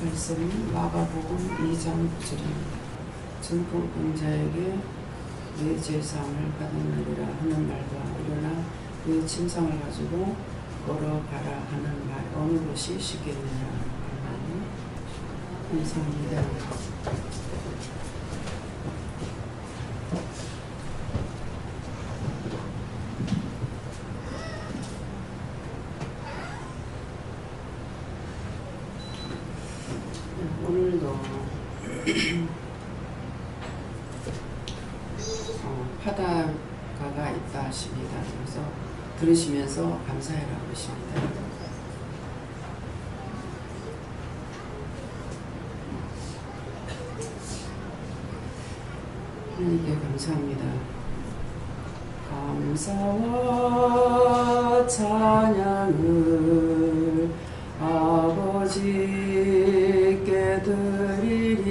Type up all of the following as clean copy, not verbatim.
말씀은 마가복음 2장 9절입니다. 증권꾼 자에게 내 제사함을 받았느니라 하는 말과 일어나 그 침상을 가지고 걸어가라 하는 말 어느 것이 쉽겠느냐. 감사합니다. 오늘도 파다가가 있다 하십니다. 그래서 들으시면서 감사해라고 하십니다. 하나님께 감사합니다. 감사와 찬양을 아버지께 드리리.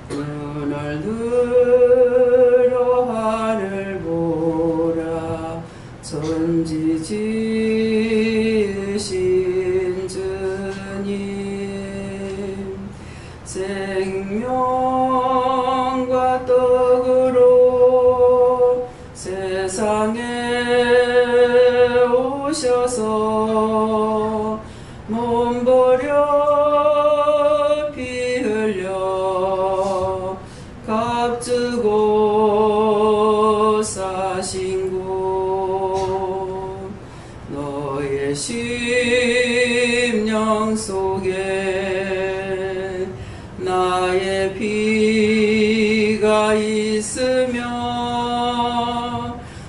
눈을 들어 하늘 보라. 천지 지으신 주님, 생명과 떡으로 세상에 오셔서 몸버려 피 흘려 값주고 사신 곳, 너의 심령 속에 나의 피가 있으며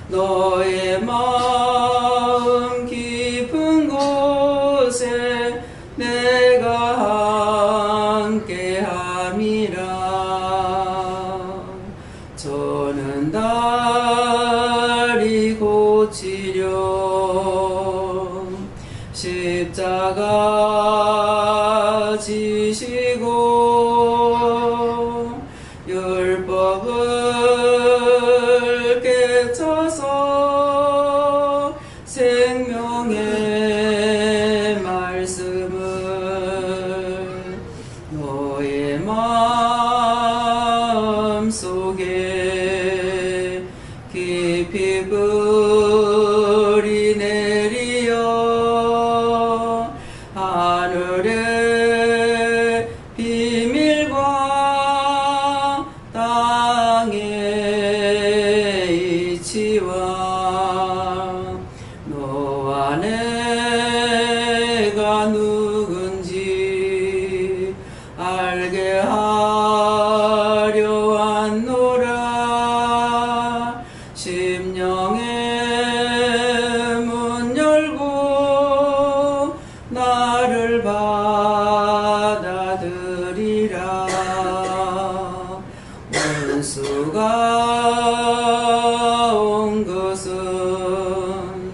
너의 마음 깊은 곳에 내가 함께함이라. 저는 다리 고치려 십자가 지시고 율법을 깨쳐서 생명의 말씀을 너의 마음 속에 깊이 뿌리 내리어 하늘의 비밀과 땅의 이치와 너와 내가 누군지 알게 하려 왔노라. 심령의 문 열고 나를 받아들이라. 원수가 온 것은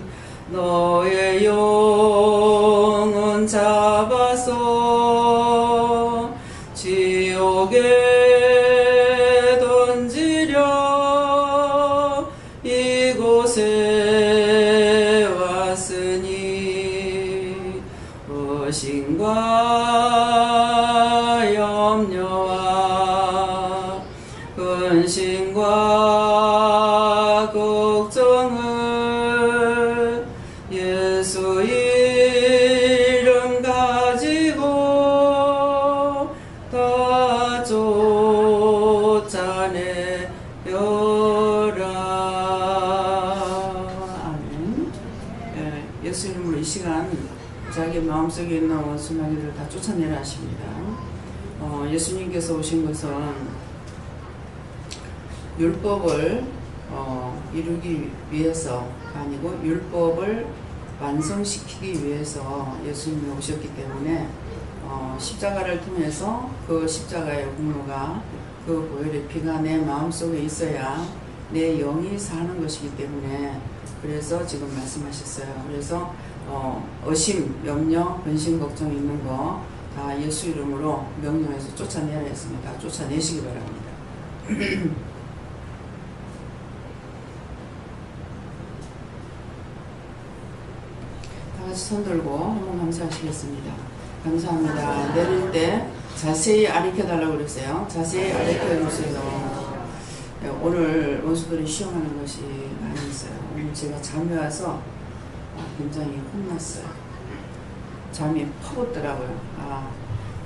너의 영혼 잡아서 지옥에 던지려 이곳에 왔으니 의심과 염려와 근심과 걱정을 예수 이름 가지고 다 쫓아내려라. 아멘. 예수 이름으로 이 시간 자기 마음속에 있는 원수 마귀를 다 쫓아내라 하십니다. 예수님께서 오신 것은 율법을 이루기 위해서가 아니고 율법을 완성시키기 위해서 예수님이 오셨기 때문에 십자가를 통해서 그 십자가의 공로가 그 보혈의 피가 내 마음속에 있어야 내 영이 사는 것이기 때문에 그래서 지금 말씀하셨어요. 그래서 의심, 염려, 근심, 걱정 있는 거 다 예수 이름으로 명령해서 쫓아내라 했습니다. 쫓아내시기 바랍니다. 다 같이 손 들고 한번 감사하시겠습니다. 감사합니다. 내릴 때 자세히 가르쳐달라고 그랬어요. 자세히 가르쳐주세요. 네, 오늘 원수들이 시험하는 것이 많이 있어요. 오늘 제가 잠이 와서 굉장히 혼났어요. 잠이 퍼붓더라고요.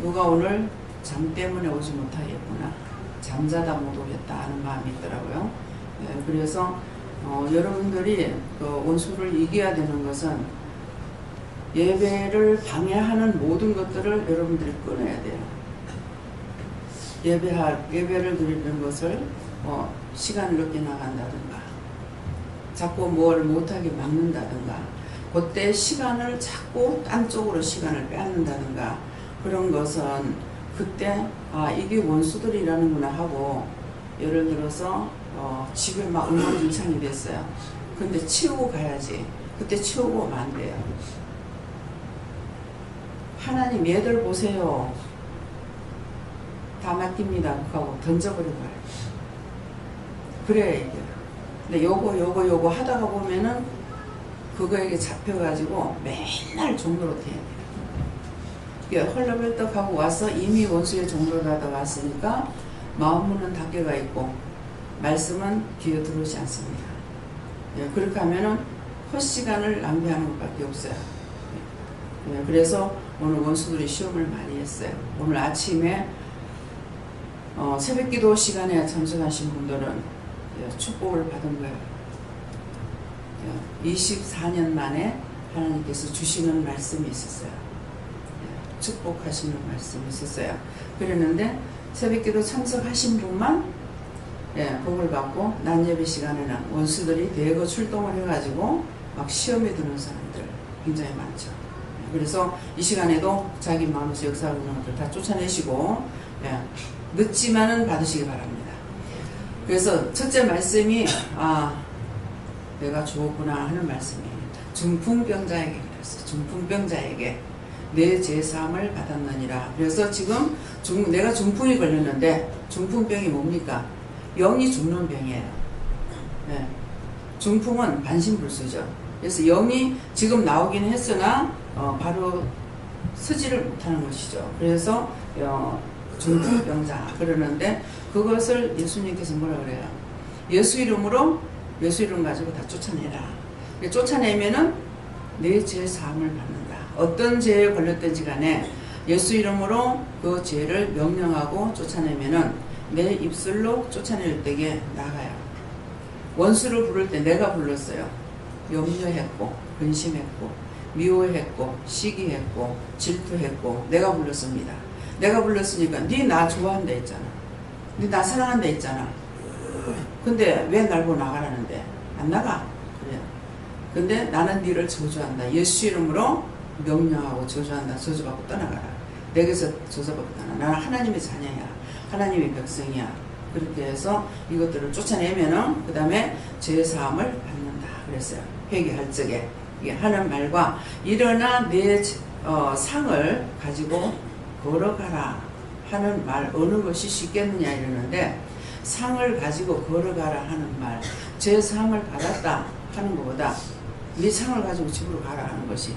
누가 오늘 잠 때문에 오지 못하겠구나. 잠자다 못 오겠다 하는 마음이 있더라고요. 네, 그래서 여러분들이 그 원수를 이겨야 되는 것은 예배를 방해하는 모든 것들을 여러분들이 끊어야 돼요. 예배를 드리는 것을 시간을 늦게 나간다든가 자꾸 뭘 못하게 막는다든가 그때 시간을 자꾸 딴 쪽으로 시간을 빼앗는다든가 그런 것은 그때 이게 원수들이라는구나 하고 예를 들어서 집에 막 엉망진창이 됐어요. 근데 치우고 가야지. 그때 치우고 오면 안 돼요. 하나님 얘들 보세요. 다 맡깁니다. 하고 던져버리고 가요. 그래야 이겨요. 근데 요거 하다가 보면은 그거에게 잡혀가지고 맨날 종로로 돼요. 헐레벌떡하고 와서 이미 원수의 종로로 하다 왔으니까 마음문은 닫혀가 있고 말씀은 귀에 들어오지 않습니다. 그렇게 하면은 헛시간을 낭비하는 것밖에 없어요. 그래서 오늘 원수들이 시험을 많이 했어요. 오늘 아침에 새벽기도 시간에 참석하신 분들은 축복을 받은 거예요. 24년 만에 하나님께서 주시는 말씀이 있었어요. 축복하시는 말씀이 있었어요. 그랬는데 새벽기도 참석하신 분만 복을 받고 낮예배 시간에는 원수들이 대거 출동을 해가지고 막 시험에 드는 사람들 굉장히 많죠. 그래서 이 시간에도 자기 마음에서 역사하는 것들 다 쫓아내시고 늦지만은 받으시기 바랍니다. 그래서 첫째 말씀이 내가 주었구나 하는 말씀이에요. 중풍병자에게 그랬어요. 중풍병자에게 내 제사함을 받았느니라. 그래서 지금 내가 중풍이 걸렸는데 중풍병이 뭡니까? 영이 죽는 병이에요. 중풍은 반신불수죠. 그래서 영이 지금 나오긴 했으나 바로 서지를 못하는 것이죠. 그래서 중풍병자 그러는데 그것을 예수님께서 뭐라 그래요? 예수 이름 가지고 다 쫓아내라. 쫓아내면은 내 죄 사함을 받는다. 어떤 죄에 걸렸든지 간에 예수 이름으로 그 죄를 명령하고 쫓아내면은 내 입술로 쫓아낼 때에 나가요. 원수를 부를 때 내가 불렀어요. 염려했고 근심했고 미워했고 시기했고 질투했고 내가 불렀습니다. 내가 불렀으니까 네 나 좋아한다 했잖아. 네 나 사랑한다 했잖아. 근데 왜 날 보고 나가라는데 안 나가. 그래요. 근데 나는 네를 저주한다. 예수 이름으로 명령하고 저주한다. 저주받고 떠나가라. 내게서 저주받고 떠나. 나는 하나님의 자녀야. 하나님의 백성이야. 그렇게 해서 이것들을 쫓아내면은 그 다음에 죄사함을 받는다. 그랬어요. 회개할 적에 하는 말과 일어나 내 상을 가지고 걸어가라 하는 말 어느 것이 쉽겠느냐 이러는데 상을 가지고 걸어가라 하는 말 죄사함을 받았다 하는 것보다 네 상을 가지고 집으로 가라 하는 것이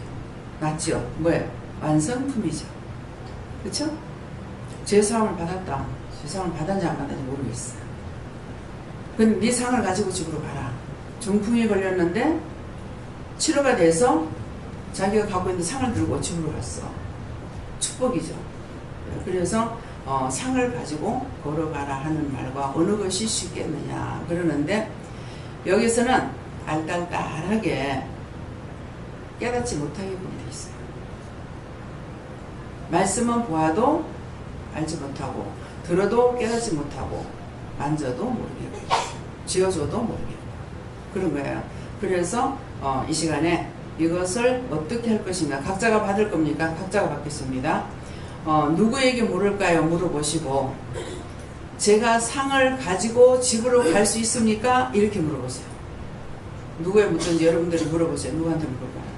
낫죠. 뭐예요? 완성품이죠. 그렇죠? 죄사함을 받았다. 죄사함을 받았는지 안 받았는지 모르겠어요. 그럼 네 상을 가지고 집으로 가라. 중풍이 걸렸는데 치료가 돼서 자기가 갖고 있는 상을 들고 집으로 갔어. 축복이죠. 그래서 상을 가지고 걸어가라 하는 말과 어느 것이 쉽겠느냐 그러는데 여기서는 알딸딸하게 깨닫지 못하게 보면 돼 있어요. 말씀은 보아도 알지 못하고 들어도 깨닫지 못하고 만져도 모르겠고 지어줘도 모르겠고 그런 거예요. 그래서 이 시간에 이것을 어떻게 할 것인가 각자가 받을 겁니까? 각자가 받겠습니다. 누구에게 물을까요? 물어보시고 제가 상을 가지고 집으로 갈 수 있습니까? 이렇게 물어보세요. 누구에 묻든지 여러분들이 물어보세요. 누구한테 물어봐요?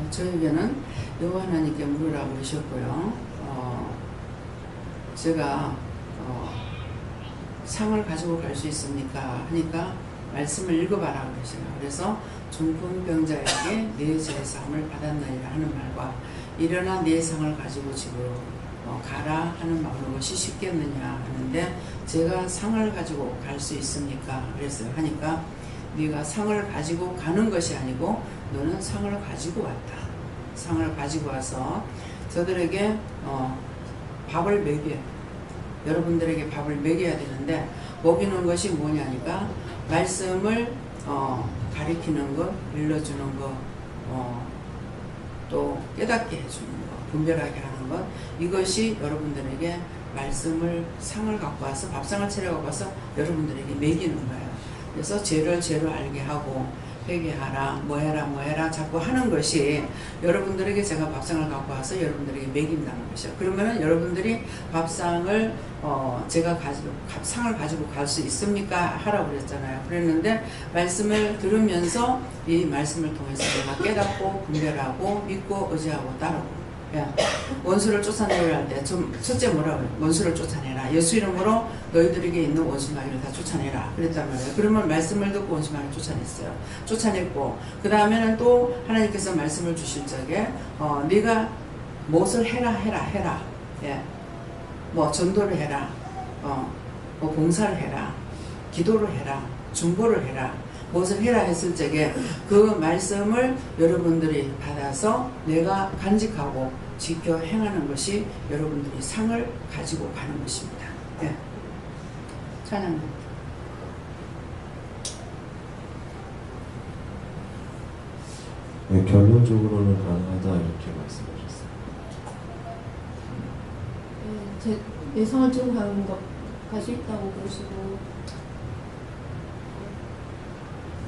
저에게는 여호와 하나님께 물으라고 그러셨고요. 제가 상을 가지고 갈 수 있습니까? 하니까 말씀을 읽어봐라 그러시요. 그래서 중풍병자에게 네 제사함을 받았나이다 하는 말과 일어나 네 상을 가지고 집으로 가라 하는 말로 것이 쉽겠느냐 하는데, 제가 상을 가지고 갈 수 있습니까? 그랬어요. 하니까 네가 상을 가지고 가는 것이 아니고 너는 상을 가지고 왔다. 상을 가지고 와서 저들에게 밥을 먹여, 여러분들에게 밥을 먹여야 되는데, 먹이는 것이 뭐냐니까 말씀을 가리키는 것, 일러주는 것, 또 깨닫게 해주는 것, 분별하게 하는 것, 이것이 여러분들에게 말씀을, 상을 갖고 와서, 밥상을 차려 갖고 와서 여러분들에게 먹이는 거예요. 그래서 죄를 죄로 알게 하고 회개하라, 뭐해라 자꾸 하는 것이 여러분들에게 제가 밥상을 갖고 와서 여러분들에게 먹인다는 것이요. 그러면은 여러분들이 밥상을 제가 상을 가지고 갈 수 있습니까? 하라고 그랬잖아요. 그랬는데 말씀을 들으면서 이 말씀을 통해서 내가 깨닫고 분별하고 믿고 의지하고 따르고, 원수를 쫓아내려 할 때 첫째 뭐라고 해요? 원수를 쫓아내라. 예수 이름으로 너희들에게 있는 원수 마귀를 다 쫓아내라 그랬단 말이에요. 그러면 말씀을 듣고 원수 마귀를 쫓아냈어요. 쫓아냈고 그 다음에는 또 하나님께서 말씀을 주실 적에 네가 무엇을 해라. 뭐 전도를 해라, 뭐 봉사를 해라, 기도를 해라, 중보를 해라, 무엇을 해라 했을 적에 그 말씀을 여러분들이 받아서 내가 간직하고 지켜 행하는 것이 여러분들이 상을 가지고 가는 것입니다. 찬양님. 네, 결론적으로는 가능하다 이렇게 말씀하셨어요. 제 예상을 지고 가는 것 갈 수 있다고 그러시고,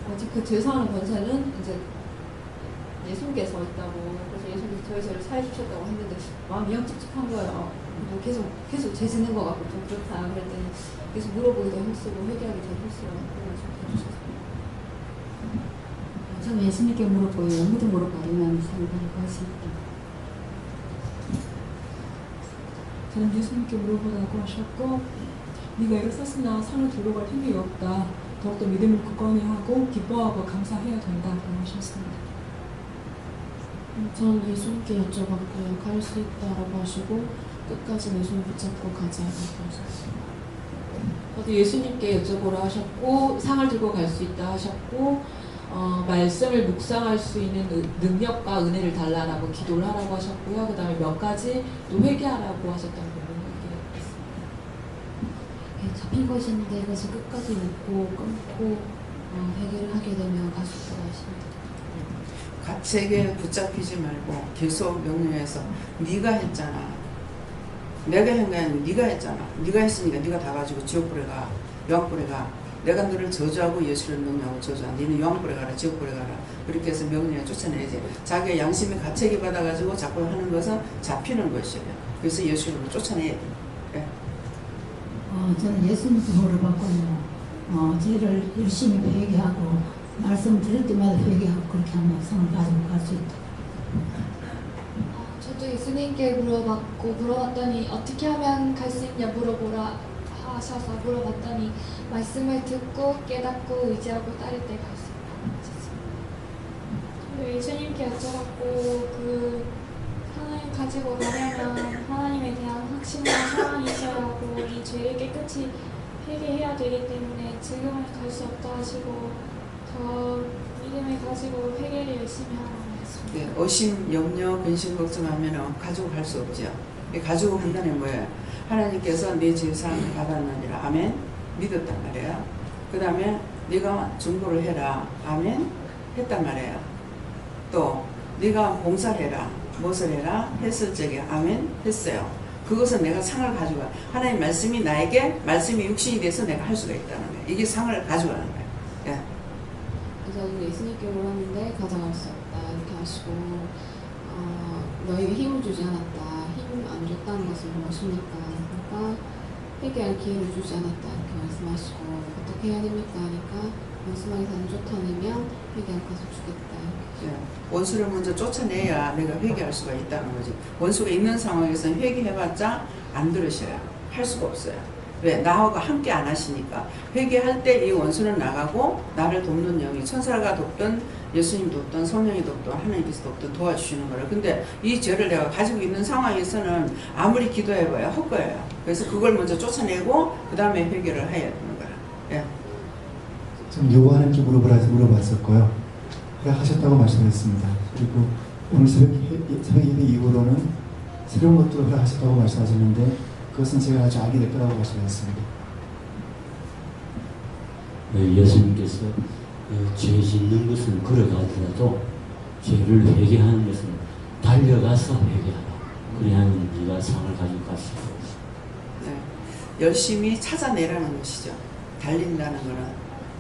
아직 그 제사하는 권세는 이제 예수님께서 있다고, 그래서 예수님께서 저희 죄를 사해 주셨다고 했는데 마음이 영 찝찝한 거예요. 뭐 계속 죄 짓는 것 같고 좀 그렇다. 그랬더니 계속 물어보기도 힘쓰고 회개하기도 힘쓰고 그래서 해주셨어요. 저는 예수님께 물어보고 아무도 물어봐주면 상관이 할수 있다. 저는 예수님께 물어보라고 하셨고, 네가 애를 썼으나 상을 들고 갈 힘이 없다. 더욱더 믿음을 굳건히 하고 기뻐하고 감사해야 된다고 하셨습니다. 전 예수님께 여쭤봤고요. 갈 수 있다라고 하시고 끝까지 예수님 붙잡고 가자라고 하셨어요. 저도 예수님께 여쭤보라 하셨고, 상을 들고 갈 수 있다 하셨고, 말씀을 묵상할 수 있는 능력과 은혜를 달라라고 기도를 하라고 하셨고요. 그 다음에 몇 가지 또 회개하라고 하셨던 부분을 얘기했습니다. 잡힌 것인데 그것을 끝까지 믿고 끊고 회개를 하게 되면 갈 수 있다고 하십니다. 가책에 붙잡히지 말고 계속 명령해서 네가 했잖아. 내가 한 게 아니고 네가 했잖아. 네가 했으니까 네가 다 가지고 지옥불에 가, 영불에 가. 내가 너를 저주하고 예수를 명령하고 저주한 너는 영불에 가라, 지옥불에 가라. 그렇게 해서 명령에 쫓아내야지. 자기의 양심이 가책이 받아가지고 자꾸 하는 것은 잡히는 것이에요. 그래서 예수를 쫓아내야 돼. 네. 저는 예수님께 물어봤거든요. 죄를 열심히 회개하고 말씀 들을 때마다 회개하고 그렇게 하면 상을 가지고 갈 수 있다. 저도 예수님께 물어봤더니 어떻게 하면 갈 수 있냐 물어보라 하셔서 물어봤더니 말씀을 듣고 깨닫고 의지하고 따를 때 갈 수 있다고 하셨습니다. 저도 예수님께 여쭤봤고, 그 하나님 가지고 가려면 하나님에 대한 확신과 사랑이 있어야 하고 이 죄를 깨끗이 회개해야 되기 때문에 지금은 갈 수 없다 하시고 더 믿음을 가지고 회개를 열심히 하라고 했습니다. 네, 의심, 염려, 근심, 걱정하면 가지고 갈 수 없죠. 가지고 간다는 뭐예요? 하나님께서 내 죄사함을 받았느니라. 아멘. 믿었단 말이에요. 그 다음에 네가 중보를 해라. 아멘. 했단 말이에요. 또 네가 봉사해라. 무엇을 해라? 했을 적에 아멘. 했어요. 그것은 내가 상을 가져가. 하나님 말씀이 나에게 말씀이 육신이 돼서 내가 할 수가 있다는 거예요. 이게 상을 가져가는 거예요. 예. 그래서 예수님께 물었는데 가져갈 수 없다 이렇게 하시고 너에게 힘을 주지 않았다. 힘 안 줬다는 것은 무엇입니까? 그러니까 회개할 기회를 주지 않았다 이렇게 말씀하시고 어떻게 해야 됩니까? 하니까 원수마귀가 안 쫓아내면 회개할 것을 주겠다. 예. 원수를 먼저 쫓아내야 내가 회개할 수가 있다는 거지. 원수가 있는 상황에서는 회개해봤자 안 들으셔요. 할 수가 없어요. 왜? 나하고 함께 안 하시니까. 회개할 때 이 원수는 나가고 나를 돕는 영이 천사가 돕든 예수님 돕든 성령이 돕든 하나님께서 돕든 도와주시는 거예요. 근데 이 죄를 내가 가지고 있는 상황에서는 아무리 기도해봐야 헛거예요. 그래서 그걸 먼저 쫓아내고 그 다음에 회개를 해야 되는 거야. 예. 좀 요구하는게 물어보라 해서 물어봤었고요. 허락하셨다고 말씀했습니다. 그리고 오늘 새벽 예배 이후로는 새로운 것도 허락하셨다고 말씀하셨는데 그것은 제가 아주 알게 될 거라고 말씀하셨습니다. 네, 예수님께서 죄 짓는 것은 걸어가더라도 죄를 회개하는 것은 달려가서 회개하라. 그래야만 네가 상을 가지고 갈 수 있다. 네. 열심히 찾아내라는 것이죠. 달린다는 거는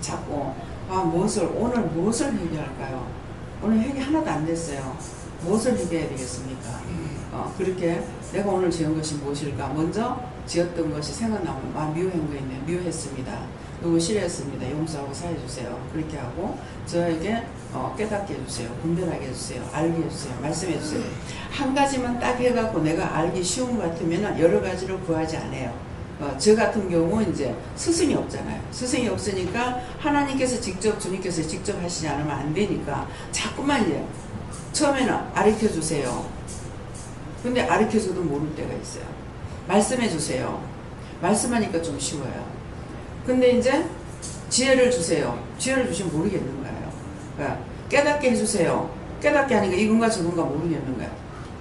자꾸 오늘 무엇을 회개할까요? 오늘 회개 하나도 안 됐어요. 무엇을 회개해야 되겠습니까? 그렇게 내가 오늘 지은 것이 무엇일까? 먼저 지었던 것이 생각나면 미워한 거 있네. 미워했습니다. 누구 싫어했습니다. 용서하고 사해주세요. 그렇게 하고 저에게 깨닫게 해주세요. 분별하게 해주세요. 알게 해주세요. 말씀해 주세요. 한 가지만 딱 해갖고 내가 알기 쉬운 것 같으면 여러 가지로 구하지 않아요. 저 같은 경우 이제 스승이 없잖아요. 스승이 없으니까 하나님께서 직접 주님께서 직접 하시지 않으면 안 되니까 자꾸만 이제 처음에는 가르쳐 주세요. 근데 가르쳐 줘도 모를 때가 있어요. 말씀해 주세요. 말씀하니까 좀 쉬워요. 근데 이제 지혜를 주세요. 지혜를 주시면 모르겠는 거예요. 그러니까 깨닫게 해주세요. 깨닫게 하니까 이건가 저건가 모르겠는 거예요.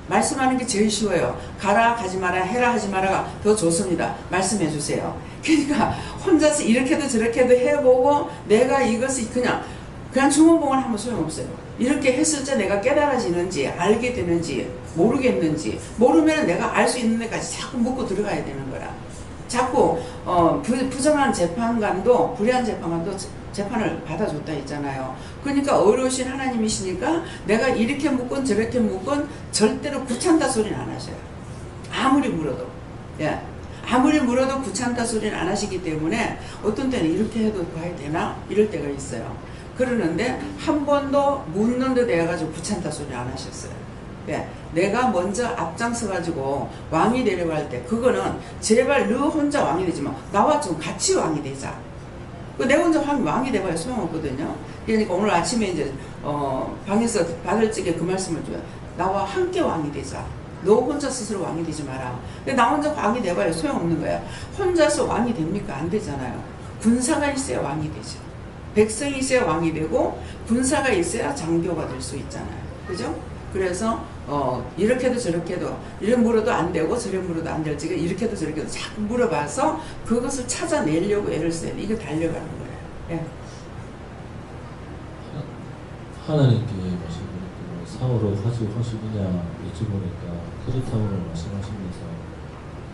말씀하는 게 제일 쉬워요. 가라 가지 마라 해라 하지 마라가 더 좋습니다. 말씀해 주세요. 그러니까 혼자서 이렇게도 저렇게도 해보고 내가 이것이 그냥 주문봉을 하면 소용없어요. 이렇게 했을 때 내가 깨달아지는지 알게 되는지 모르겠는지 모르면 내가 알 수 있는 데까지 자꾸 묻고 들어가야 되는 거라. 자꾸 부정한 재판관도 불의한 재판관도 재판을 받아줬다 했잖아요. 그러니까 어려우신 하나님이시니까 내가 이렇게 묻건 저렇게 묻건 절대로 구찬다 소리는 안 하셔요. 아무리 물어도. 예. 아무리 물어도 구찬다 소리는 안 하시기 때문에 어떤 때는 이렇게 해도 봐야 되나? 이럴 때가 있어요. 그러는데 한 번도 묻는 데 대해가지고 구찬다 소리 안 하셨어요. 예. 내가 먼저 앞장서가지고 왕이 되려고 할 때 그거는 제발 너 혼자 왕이 되지 마. 나와 좀 같이 왕이 되자. 내 혼자 왕이 돼봐야 소용없거든요. 그러니까 오늘 아침에 이제 방에서 받을 적에 그 말씀을 줘요. 나와 함께 왕이 되자. 너 혼자 스스로 왕이 되지 마라. 근데 나 혼자 왕이 돼봐야 소용없는 거야. 혼자서 왕이 됩니까? 안 되잖아요. 군사가 있어야 왕이 되죠. 백성이 있어야 왕이 되고 군사가 있어야 장교가 될 수 있잖아요. 그죠? 그래서 이렇게도 저렇게도 이래 물어도 안 되고 저래 물어도 안 될지가 이렇게도 저렇게도 자꾸 물어봐서 그것을 찾아내려고 애를 써야 돼. 이거 달려가는 거예요. 예. 하나님께 말씀드렸고 상으로 가지고 하시느냐 여쭤보니까 그렇다고 말씀하시면서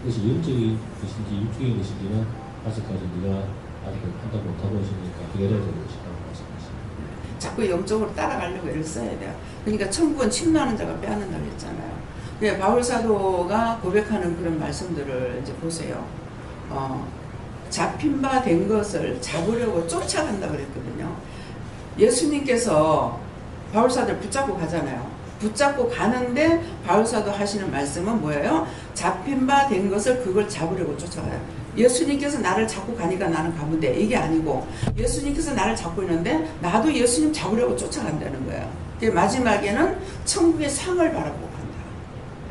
그것이 영적인 것인지 육적인 것인지는 아직까지 네가 아직 판단 못하고 있으니까 기다려야 될 것이라고 말씀하십니다. 자꾸 영적으로 따라가려고 애를 써야 돼요. 그러니까 천국은 침노하는 자가 빼앗는다고 했잖아요. 예, 바울 사도가 고백하는 그런 말씀들을 이제 보세요. 잡힌 바 된 것을 잡으려고 쫓아간다 그랬거든요. 예수님께서 바울 사도를 붙잡고 가잖아요. 붙잡고 가는데 바울 사도 하시는 말씀은 뭐예요? 잡힌 바 된 것을 그걸 잡으려고 쫓아가요. 예수님께서 나를 잡고 가니까 나는 가면 돼. 이게 아니고 예수님께서 나를 잡고 있는데 나도 예수님 잡으려고 쫓아간다는 거예요. 마지막에는 천국의 상을 바라보고 간다.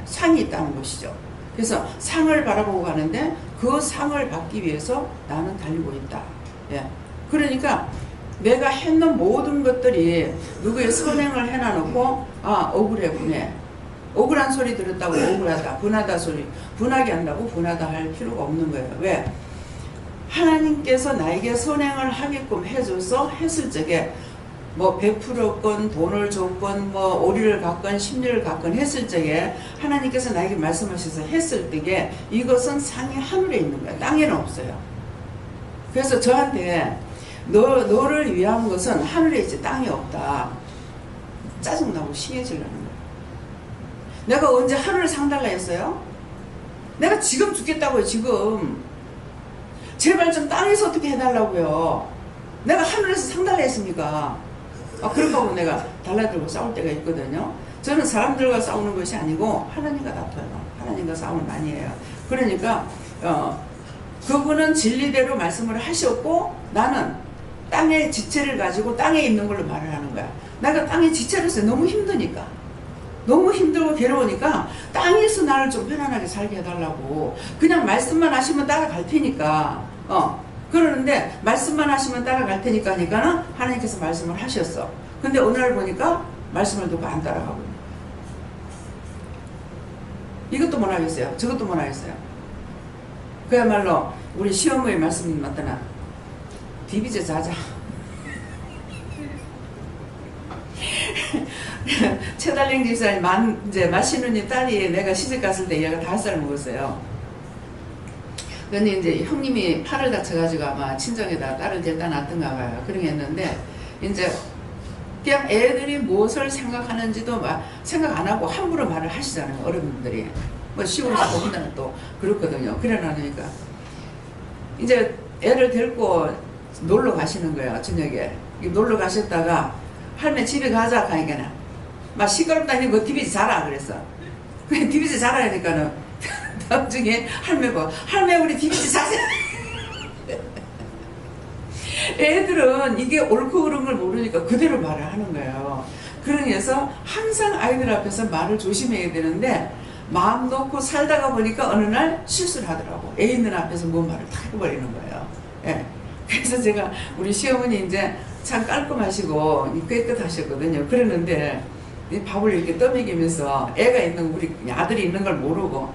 상이 있다는 것이죠. 그래서 상을 바라보고 가는데 그 상을 받기 위해서 나는 달리고 있다. 예. 그러니까 내가 했는 모든 것들이 누구의 선행을 해놔놓고 억울해 분해. 억울한 소리 들었다고 억울하다, 분하다 소리, 분하게 한다고 분하다 할 필요가 없는 거예요. 왜? 하나님께서 나에게 선행을 하게끔 해줘서 했을 적에 뭐 베풀었건 돈을 줬건 뭐 오리를 갖건 심리를 갖건 했을 적에 하나님께서 나에게 말씀하셔서 했을 적에 이것은 상이 하늘에 있는 거야. 땅에는 없어요. 그래서 저한테 너를 위한 것은 하늘에 있지 땅에 없다. 짜증나고 심해지려는 거야. 내가 언제 하늘을 상달라 했어요? 내가 지금 죽겠다고요. 지금 제발 좀 땅에서 어떻게 해달라고요. 내가 하늘에서 상달라 했습니까? 그런 거고 내가 달라들고 싸울 때가 있거든요. 저는 사람들과 싸우는 것이 아니고 하나님과 다퉈요. 하나님과 싸움을 많이 해요. 그러니까 그분은 진리대로 말씀을 하셨고 나는 땅의 지체를 가지고 땅에 있는 걸로 말을 하는 거야. 내가 땅의 지체로서 너무 힘드니까, 너무 힘들고 괴로우니까 땅에서 나를 좀 편안하게 살게 해달라고. 그냥 말씀만 하시면 따라갈 테니까 그러는데 말씀만 하시면 따라갈 테니까 하니까는 하나님께서 말씀을 하셨어. 근데 어느 날 보니까 말씀을 듣고 안 따라가고 이것도 못 하겠어요. 저것도 못 하겠어요. 그야말로 우리 시어머니 말씀이 맞더나 디비제 자자. 최달링 집사님 이제 마시누님 딸이 내가 시집 갔을 때 얘가 5살 먹었어요. 근데 이제 형님이 팔을 다쳐가지고 아마 친정에다 딸을 데려다 놨던가 봐요. 그런 게 했는데 이제 그냥 애들이 무엇을 생각하는지도 막 생각 안 하고 함부로 말을 하시잖아요. 어른들이 뭐 시골에서 혼자는 또 그렇거든요. 그래 놔놓으니까 이제 애를 데리고 놀러 가시는 거예요. 저녁에 놀러 가셨다가 할매 집에 가자 하니까는 막 시끄럽다니 뭐 TV에서 자라 그랬어. 그냥 TV에서 자라 하니까는 나중에 할매가 할매 우리 TV에서 자자. 애들은 이게 옳고 그른 걸 모르니까 그대로 말을 하는 거예요. 그러면서 항상 아이들 앞에서 말을 조심해야 되는데 마음 놓고 살다가 보니까 어느 날 실수를 하더라고. 애 있는 앞에서 뭔 말을 다 해버리는 거예요. 예. 그래서 제가 우리 시어머니 이제 참 깔끔하시고 깨끗하셨거든요. 그러는데 이 밥을 이렇게 떠먹이면서 애가 있는 우리 아들이 있는 걸 모르고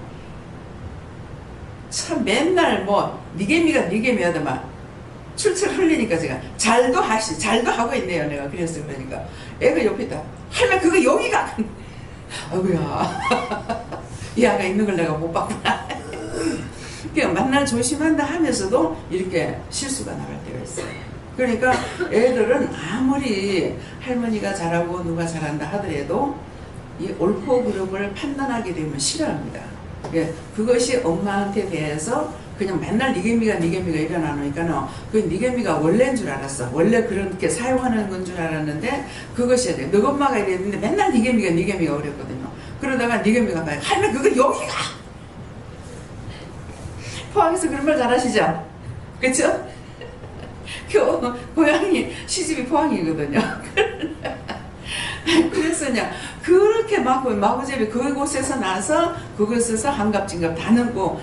참 맨날 뭐 니게미가 하더만 출출 흘리니까 제가 잘도 하고 있네요. 내가 그랬어요. 그러니까 애가 옆에 있다. 할매 그거 여기가 아이고야 이 아가 있는 걸 내가 못 봤구나. 그러니까 만날 조심한다 하면서도 이렇게 실수가 나갈 때가 있어요. 그러니까 애들은 아무리 할머니가 잘하고 누가 잘한다 하더라도 이 옳고 그름을 판단하게 되면 싫어합니다. 그것이 엄마한테 대해서 그냥 맨날 니게미가 일어나니까는 그 니게미가 원래인 줄 알았어. 원래 그렇게 사용하는 건 줄 알았는데 그것이 돼. 너 엄마가 이랬는데 맨날 니게미가 그랬거든요. 그러다가 니게미가 봐요. 할머니 그거 여기가 포항에서 그런 말 잘하시죠? 그쵸? 고향이 시집이 포항이거든요. 그래서 그냥 그렇게 마구잡이 그곳에서 나서 그곳에서 한갑진갑 다 넘고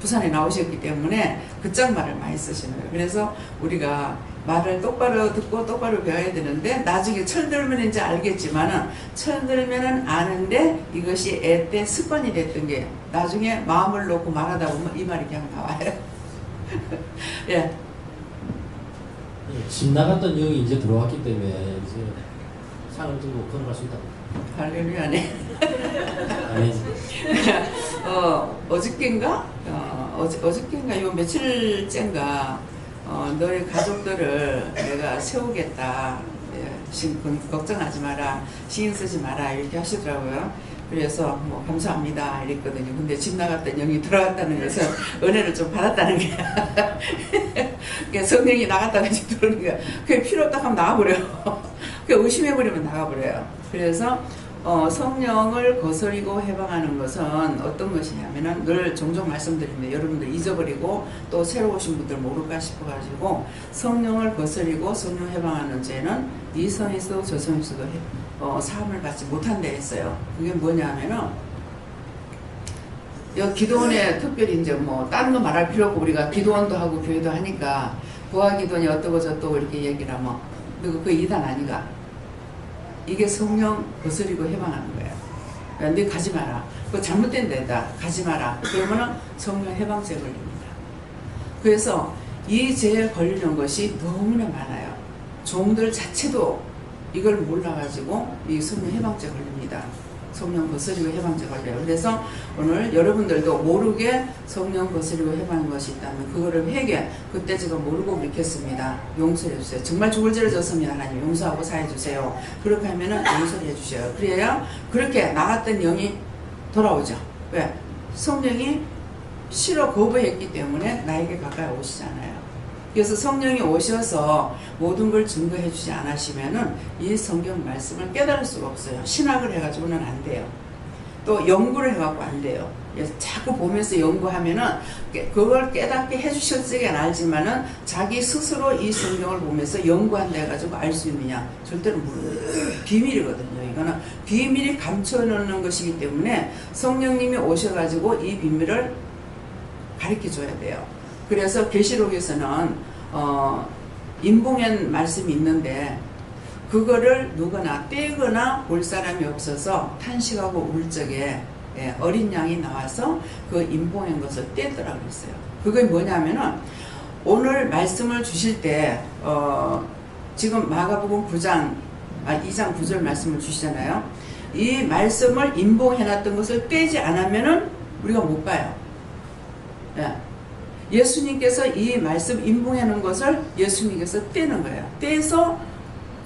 부산에 나오셨기 때문에 그짝말을 많이 쓰시는 거예요. 그래서 우리가 말을 똑바로 듣고 똑바로 배워야 되는데 나중에 철들면 이제 알겠지만은 철들면은 아는데 이것이 애 때 습관이 됐던 게 나중에 마음을 놓고 말하다 보면 이 말이 그냥 나와요. 예. 집 나갔던 영이 이제 들어왔기 때문에 이제 상을 들고 걸어갈 수 있다. 할렐루야네. 아멘. 어저께인가 요 며칠째인가 너의 가족들을 내가 세우겠다. 걱정하지 마라. 신경 쓰지 마라. 이렇게 하시더라고요. 그래서 뭐 감사합니다 이랬거든요. 근데 집 나갔던 영이 들어갔다는 것은 은혜를 좀 받았다는 거야. 그러니까 성령이 나갔다가 집 들어오는 거야. 그게 필요 없다 하면 나가버려요. 의심해버리면 나가버려요. 그래서 성령을 거스리고 해방하는 것은 어떤 것이냐면은 늘 종종 말씀드립니다. 여러분들 잊어버리고 또 새로 오신 분들 모를까 싶어가지고 성령을 거스리고 성령 해방하는 죄는 이 성에서도 저 성에서도 사함을 받지 못한다 했어요. 그게 뭐냐면은 여기 기도원에 특별히 이제 뭐 다른 거 말할 필요 없고 우리가 기도원도 하고 교회도 하니까 부하 기도원이 어떠고 저떠고 이렇게 얘기를 하면 그 이단 아니가? 이게 성령 거스리고 해방하는 거예요. 너 가지 마라. 그거 잘못된 데다 가지 마라. 그러면은 성령 해방죄 걸립니다. 그래서 이 죄에 걸리는 것이 너무나 많아요. 종들 자체도 이걸 몰라가지고 이 성령 해방죄 걸립니다. 성령 거스리고 해방죄 걸려요. 그래서 오늘 여러분들도 모르게 성령 거스리고 해방한 것이 있다면 그거를 회개, 그때 제가 모르고 그렇겠습니다. 용서해 주세요. 정말 죽을 죄를 졌으면 하나님 용서하고 사해 주세요. 그렇게 하면은 용서해 주셔요. 그래야 그렇게 나갔던 영이 돌아오죠. 왜? 성령이 싫어 거부했기 때문에 나에게 가까이 오시잖아요. 그래서 성령이 오셔서 모든 걸 증거해 주지 않으시면은 이 성경 말씀을 깨달을 수가 없어요. 신학을 해가지고는 안 돼요. 또 연구를 해갖고 안 돼요. 자꾸 보면서 연구하면은 그걸 깨닫게 해주실 적은 알지만은 자기 스스로 이 성경을 보면서 연구한다 해가지고 알 수 있느냐? 절대로 모릅니다. 비밀이거든요. 이거는 비밀이 감춰놓는 것이기 때문에 성령님이 오셔가지고 이 비밀을 가르쳐 줘야 돼요. 그래서 계시록에서는 인봉현 말씀이 있는데 그거를 누구나 떼거나 볼 사람이 없어서 탄식하고 울 적에 어린 양이 나와서 그 인봉한 것을 떼더라고 했어요. 그게 뭐냐면은 오늘 말씀을 주실 때 지금 마가복음 2장 9절 말씀을 주시잖아요. 이 말씀을 인봉해놨던 것을 떼지 않으면은 우리가 못 봐요. 예수님께서 이 말씀 인봉해 놓은 것을 예수님께서 떼는 거예요. 떼서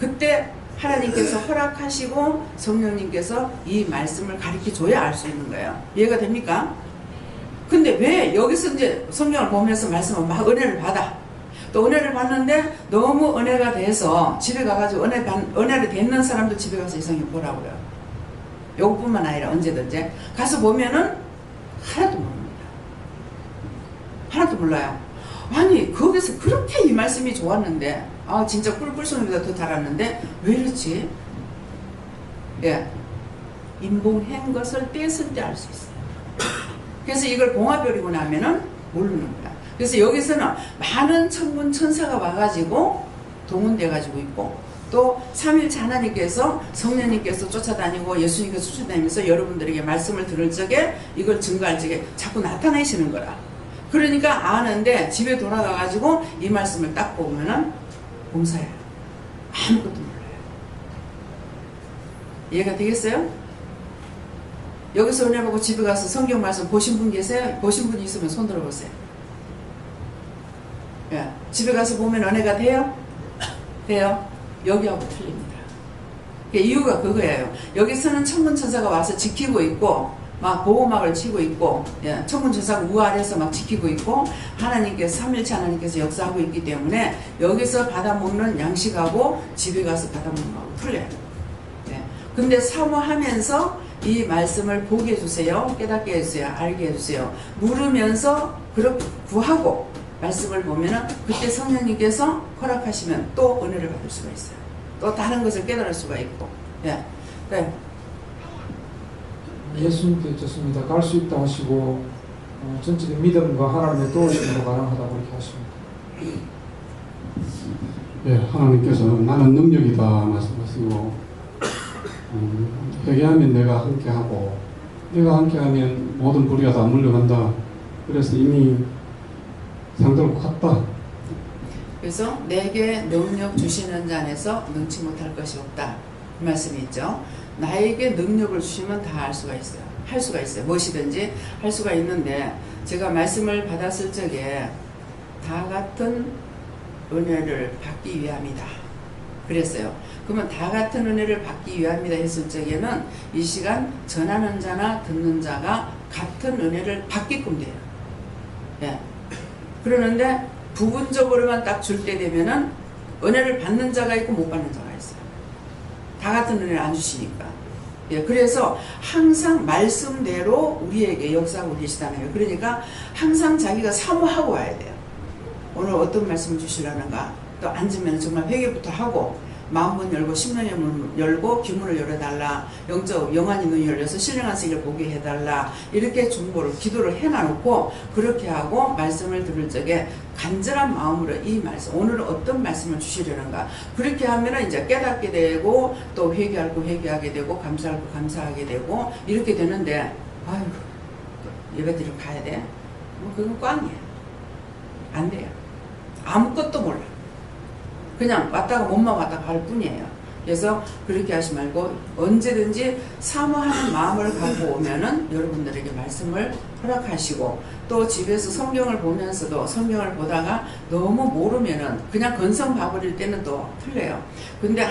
그때 하나님께서 허락하시고 성령님께서 이 말씀을 가르쳐 줘야 알 수 있는 거예요. 이해가 됩니까? 근데 왜 여기서 이제 성경을 보면서 말씀을 막 은혜를 받아. 또 은혜를 받는데 너무 은혜가 돼서 집에 가가지고 은혜를 됐는 사람도 집에 가서 이성이 보라고요. 요것뿐만 아니라 언제든지 가서 보면은 하나도 모릅니다. 하나도 몰라요. 아니 거기서 그렇게 이 말씀이 좋았는데 진짜 꿀꿀송이보다 더 달았는데 왜 이렇지? 인봉한 것을 떼을 때 알 수 있어요. 그래서 이걸 봉합해버리고 나면은 모르는 거야. 그래서 여기서는 많은 천군 천사가 와가지고 동원돼가지고 있고 또 삼일체 하나님께서 성령님께서 쫓아다니고 예수님께서 쫓아다니면서 여러분들에게 말씀을 들을 적에 이걸 증거할 적에 자꾸 나타내시는 거라. 그러니까 아는데 집에 돌아가가지고 이 말씀을 딱 보면은 봉사야. 아무것도 몰라요. 이해가 되겠어요? 여기서 은혜 보고 집에 가서 성경 말씀 보신 분 계세요? 보신 분이 있으면 손 들어보세요. 집에 가서 보면 은혜가 돼요? 돼요? 여기하고 틀립니다. 이유가 그거예요. 여기서는 천군천사가 와서 지키고 있고 막 보호막을 치고 있고 천군천사가 우아래서 막 지키고 있고 하나님께서 삼일체 하나님께서 역사하고 있기 때문에 여기서 받아먹는 양식하고 집에 가서 받아먹는 거하고 틀려요. 근데 사모하면서 이 말씀을 보게 해주세요. 깨닫게 해주세요. 알게 해주세요. 물으면서 그렇게 구하고 말씀을 보면은 그때 성령님께서 허락하시면 또 은혜를 받을 수가 있어요. 또 다른 것을 깨달을 수가 있고. 예수님께 좋습니다. 갈 수 있다 하시고 전적인 믿음과 하나님의 도우심으로 가능하다고 이렇게 하십니다. 하나님께서 나는 능력이다 말씀하시고 회개하면 내가 함께하고 내가 함께하면 모든 불의가 다 물러간다. 그래서 이미 상대로 갔다. 그래서 내게 능력 주시는 자 안에서 능치 못할 것이 없다. 그 말씀이 있죠. 나에게 능력을 주시면 다 할 수가 있어요. 할 수가 있어요. 무엇이든지 할 수가 있는데 제가 말씀을 받았을 적에 다 같은 은혜를 받기 위함이다. 그랬어요. 그러면 다 같은 은혜를 받기 위함이다 했을 적에는 이 시간 전하는 자나 듣는 자가 같은 은혜를 받게끔 돼요. 그러는데 부분적으로만 딱 줄 때 되면은 은혜를 받는 자가 있고 못 받는 자가 있어요. 다 같은 은혜를 안 주시니까. 그래서 항상 말씀대로 우리에게 역사하고 계시다는 거예요. 그러니까 항상 자기가 사모하고 와야 돼요. 오늘 어떤 말씀을 주시려는가. 또 앉으면 정말 회개부터 하고 마음문 열고 심령의 문 열고 귀문을 열어달라. 영안의 눈이 열려서 신령한 세계를 보게 해달라. 이렇게 중보를 기도를 해놔놓고 그렇게 하고 말씀을 들을 적에 간절한 마음으로 이 말씀 오늘은 어떤 말씀을 주시려는가 그렇게 하면은 이제 깨닫게 되고 또 회개할 거 회개하게 되고 감사할 거 감사하게 되고 이렇게 되는데 아이고 예배 드리러 가야 돼? 뭐 그건 꽝이에요. 안 돼요. 아무것도 몰라. 그냥 왔다가 몸만 왔다가 갈 뿐이에요. 그래서 그렇게 하지 말고 언제든지 사모하는 마음을 갖고 오면은 여러분들에게 말씀을 허락하시고, 또 집에서 성경을 보면서도 성경을 보다가 너무 모르면은 그냥 건성 봐버릴 때는 또 틀려요. 근데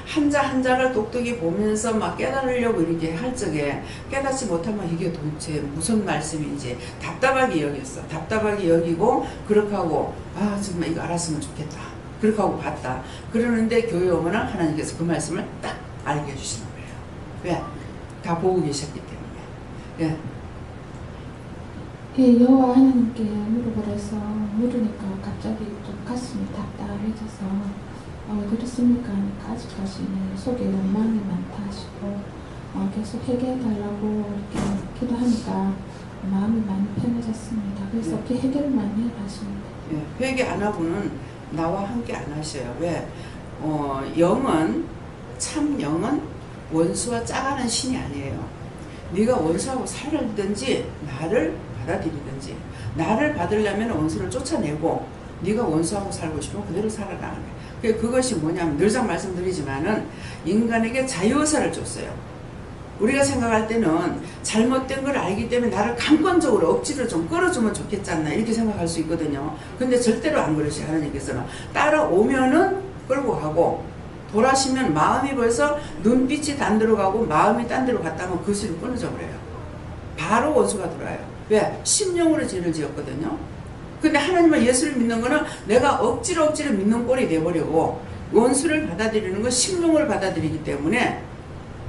한자 한자를 똑똑히 보면서 막 깨달으려고 이렇게 할 적에 깨닫지 못하면 이게 도대체 무슨 말씀인지 답답하게 여겼어. 답답하게 여기고 그렇게 하고 정말 이거 알았으면 좋겠다. 그렇게 하고 봤다. 그러는데 교회 오면 하나님께서 그 말씀을 딱 알게 해주시는 거예요. 왜? 다 보고 계셨기 때문에. 예, 여호와 하나님께 물어보래서 물으니까 갑자기 좀 가슴이 답답해져서 왜 그렇습니까? 하니까 아직까지는 속에 욕망이 많다 하시고 계속 회개해달라고 이렇게 기도하니까 마음이 많이 편해졌습니다. 그래서 그 해결을 많이 해가십니다. 예, 회개 안 하고는 나와 함께 안 하셔요. 왜? 영은, 참 영은 원수와 짜가는 신이 아니에요. 네가 원수하고 살든지 나를 받아들이든지, 나를 받으려면 원수를 쫓아내고 네가 원수하고 살고 싶으면 그대로 살아라. 그것이 뭐냐면 늘상 말씀드리지만은 인간에게 자유의사를 줬어요. 우리가 생각할 때는 잘못된 걸 알기 때문에 나를 강권적으로 억지로 좀 끌어주면 좋겠지 않나 이렇게 생각할 수 있거든요. 근데 절대로 안 그러시. 하나님께서는 따라오면은 끌고 가고, 돌아시면 마음이 벌써 눈빛이 딴 데로 가고 마음이 딴 데로 갔다면 그 수를 끊어져 버려요. 바로 원수가 들어와요. 왜? 심령으로 죄를 지었거든요. 근데 하나님을, 예수를 믿는 거는 내가 억지로 믿는 꼴이 돼버리고, 원수를 받아들이는 건 심령을 받아들이기 때문에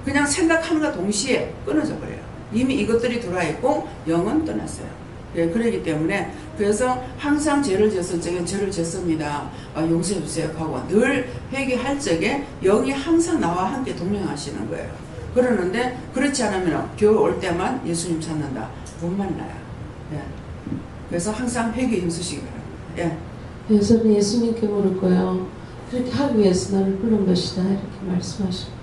그냥 생각하는과 동시에 끊어져 버려요. 이미 이것들이 들어와 있고 영은 떠났어요. 그러기 때문에 그래서 항상 죄를 지었을 적에 죄를 지었습니다. 용서해 주세요 하고 늘 회개할 적에 영이 항상 나와 함께 동행하시는 거예요. 그러는데 그렇지 않으면 교회 올 때만 예수님 찾는다. 못 만나요. 그래서 항상 회개 힘쓰시기 바랍니다. 그래서 예수님께 물을 거예요. 그렇게 하기 위해서 나를 부른 것이다. 이렇게 말씀하시고.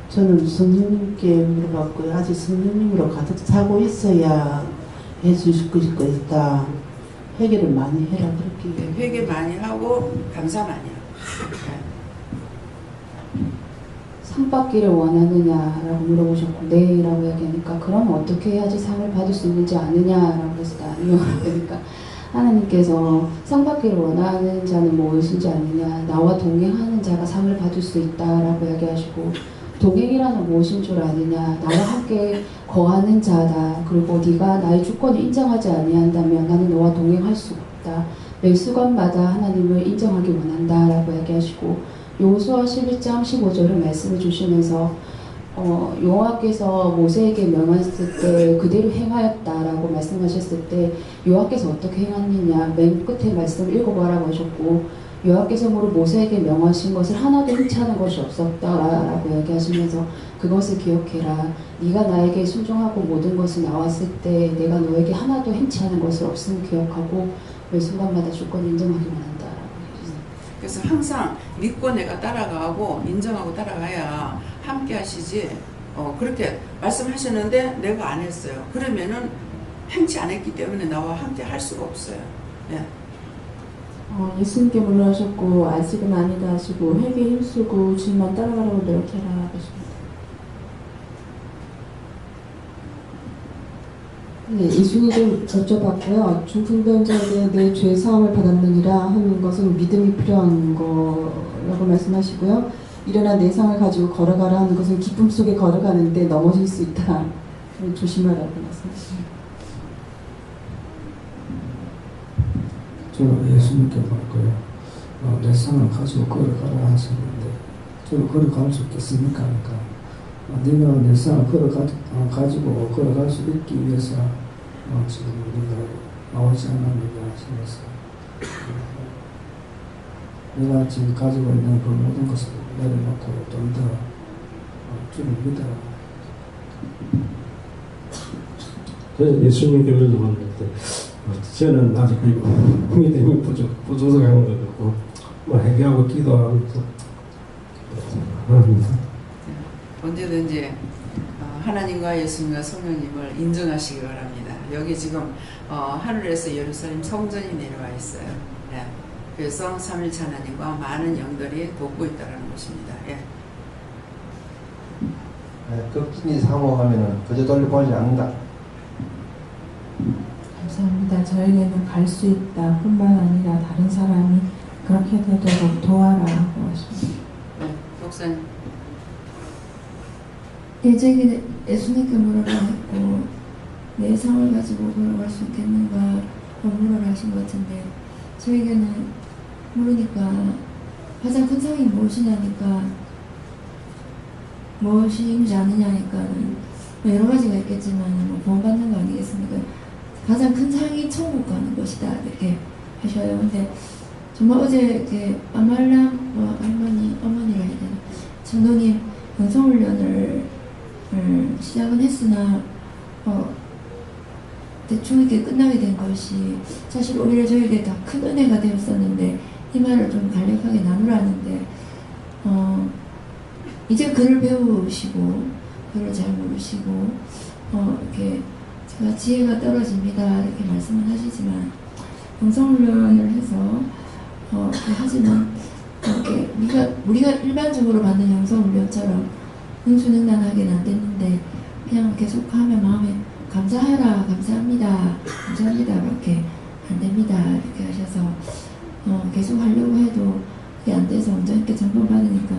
저는 성령님께 물어봤고요. 아직 성령님으로 가득 차고 있어야 해주실 거 있다. 회개를 많이 해라 그렇게. 회개 많이 하고 감사 많이 하고. 상 받기를 원하느냐라고 물어보셨고 네라고 얘기하니까 그럼 어떻게 해야지 상을 받을 수 있는지 아느냐라고 해서 아니요. 그러니까 하나님께서 상 받기를 원하는 자는 무엇인지 아느냐, 나와 동행하는 자가 상을 받을 수 있다라고 얘기하시고, 동행이라는 무엇인 줄 아느냐, 나와 함께 거하는 자다. 그리고 네가 나의 주권을 인정하지 아니한다면 나는 너와 동행할 수 없다. 매 순간마다 하나님을 인정하기 원한다라고 얘기하시고, 여호수아 11장 15절을 말씀해 주시면서 여호와께서 모세에게 명하셨을 때 그대로 행하였다라고 말씀하셨을 때 여호와께서 어떻게 행하느냐, 맨 끝에 말씀을 읽어보라고 하셨고, 여호와께서 모세에게 명하신 것을 하나도 흠치하는 것이 없었다라고 얘기하시면서 그것을 기억해라. 네가 나에게 순종하고 모든 것을 나왔을 때 내가 너에게 하나도 흠치하는 것을 없음을 기억하고 매 순간마다 주권 인정하기만 한다라고 얘기했습니다. 그래서 항상 믿고 내가 따라가고 인정하고 따라가야 함께 하시지. 그렇게 말씀하셨는데 내가 안 했어요. 그러면은 행치 안 했기 때문에 나와 함께 할 수가 없어요. 예수님께 물러하셨고 아직은 아니다 하시고 회개 힘쓰고 주님만 따라가라고 노력해라 하십니다. 네, 이순희를 여쭤봤고요. 중풍병자에게 내 죄사함을 받았느니라 하는 것은 믿음이 필요한 거라고 말씀하시고요. 일어나 내 상을 가지고 걸어가라 하는 것은 기쁨 속에 걸어가는데 넘어질 수 있다. 조심하라고 말씀하십니다. 저는 예수님께 말 거예요. 내 상을 가지고 걸어가라 하셨는데 저를 걸어갈 수 있겠습니까? 그러니까 네가 내 상을 가지고 걸어갈 수 있기 위해서 지금 네가 나오지 않았느냐 하시면서 내가 지금 가지고 있는 그 모든 것을 내려놓고 좀 더 주를 믿어라. 그래서 예수님께 물어봤는데 저는 아직 믿음이 부족한 것 같고 회개하고 기도하면서 합니다. 언제든지 하나님과 예수님과 성령님을 인정하시기 바랍니다. 여기 지금 하늘에서 예루살렘 성전이 내려와 있어요. 예. 그래서 삼일체 하나님과 많은 영들이 돕고 있다는 것입니다. 예. 극진히 사모하면은 그저 돌려보지 않는다. 감사합니다. 저에게는 갈 수 있다 뿐만 아니라 다른 사람이 그렇게 되도록 도와라고 하십니다. 네, 목사님. 저에게 예수님께 물어봤고 내 상을 가지고 걸어갈 수 있겠는가 물어라 하신 것 같은데 저에게는 모르니까 가장 큰 상이 무엇이냐니까 무엇인지 아느냐니까는 여러 가지가 있겠지만 뭐 구원받는 거 아니겠습니까? 가장 큰 상이 천국 가는 것이다 이렇게 하셔요. 근데 정말 어제 이렇게 아말람 어머니라 해야 되나 장로님 영성훈련을 시작은 했으나 대충 이렇게 끝나게 된 것이 사실 오히려 저에게 다 큰 은혜가 되었었는데 이 말을 좀 간략하게 나누라는데 이제 글을 배우시고 글을 잘 모르시고 이렇게 제가 지혜가 떨어집니다 이렇게 말씀을 하시지만 영성훈련을 해서 하지만 이렇게 우리가 일반적으로 받는 영성훈련처럼 능수능란하게는 안 됐는데 그냥 계속하면 마음에 감사해라 감사합니다 감사합니다 이렇게 안 됩니다 이렇게 하셔서 계속 하려고 해도 그게 안 돼서 원장님께 점검 받으니까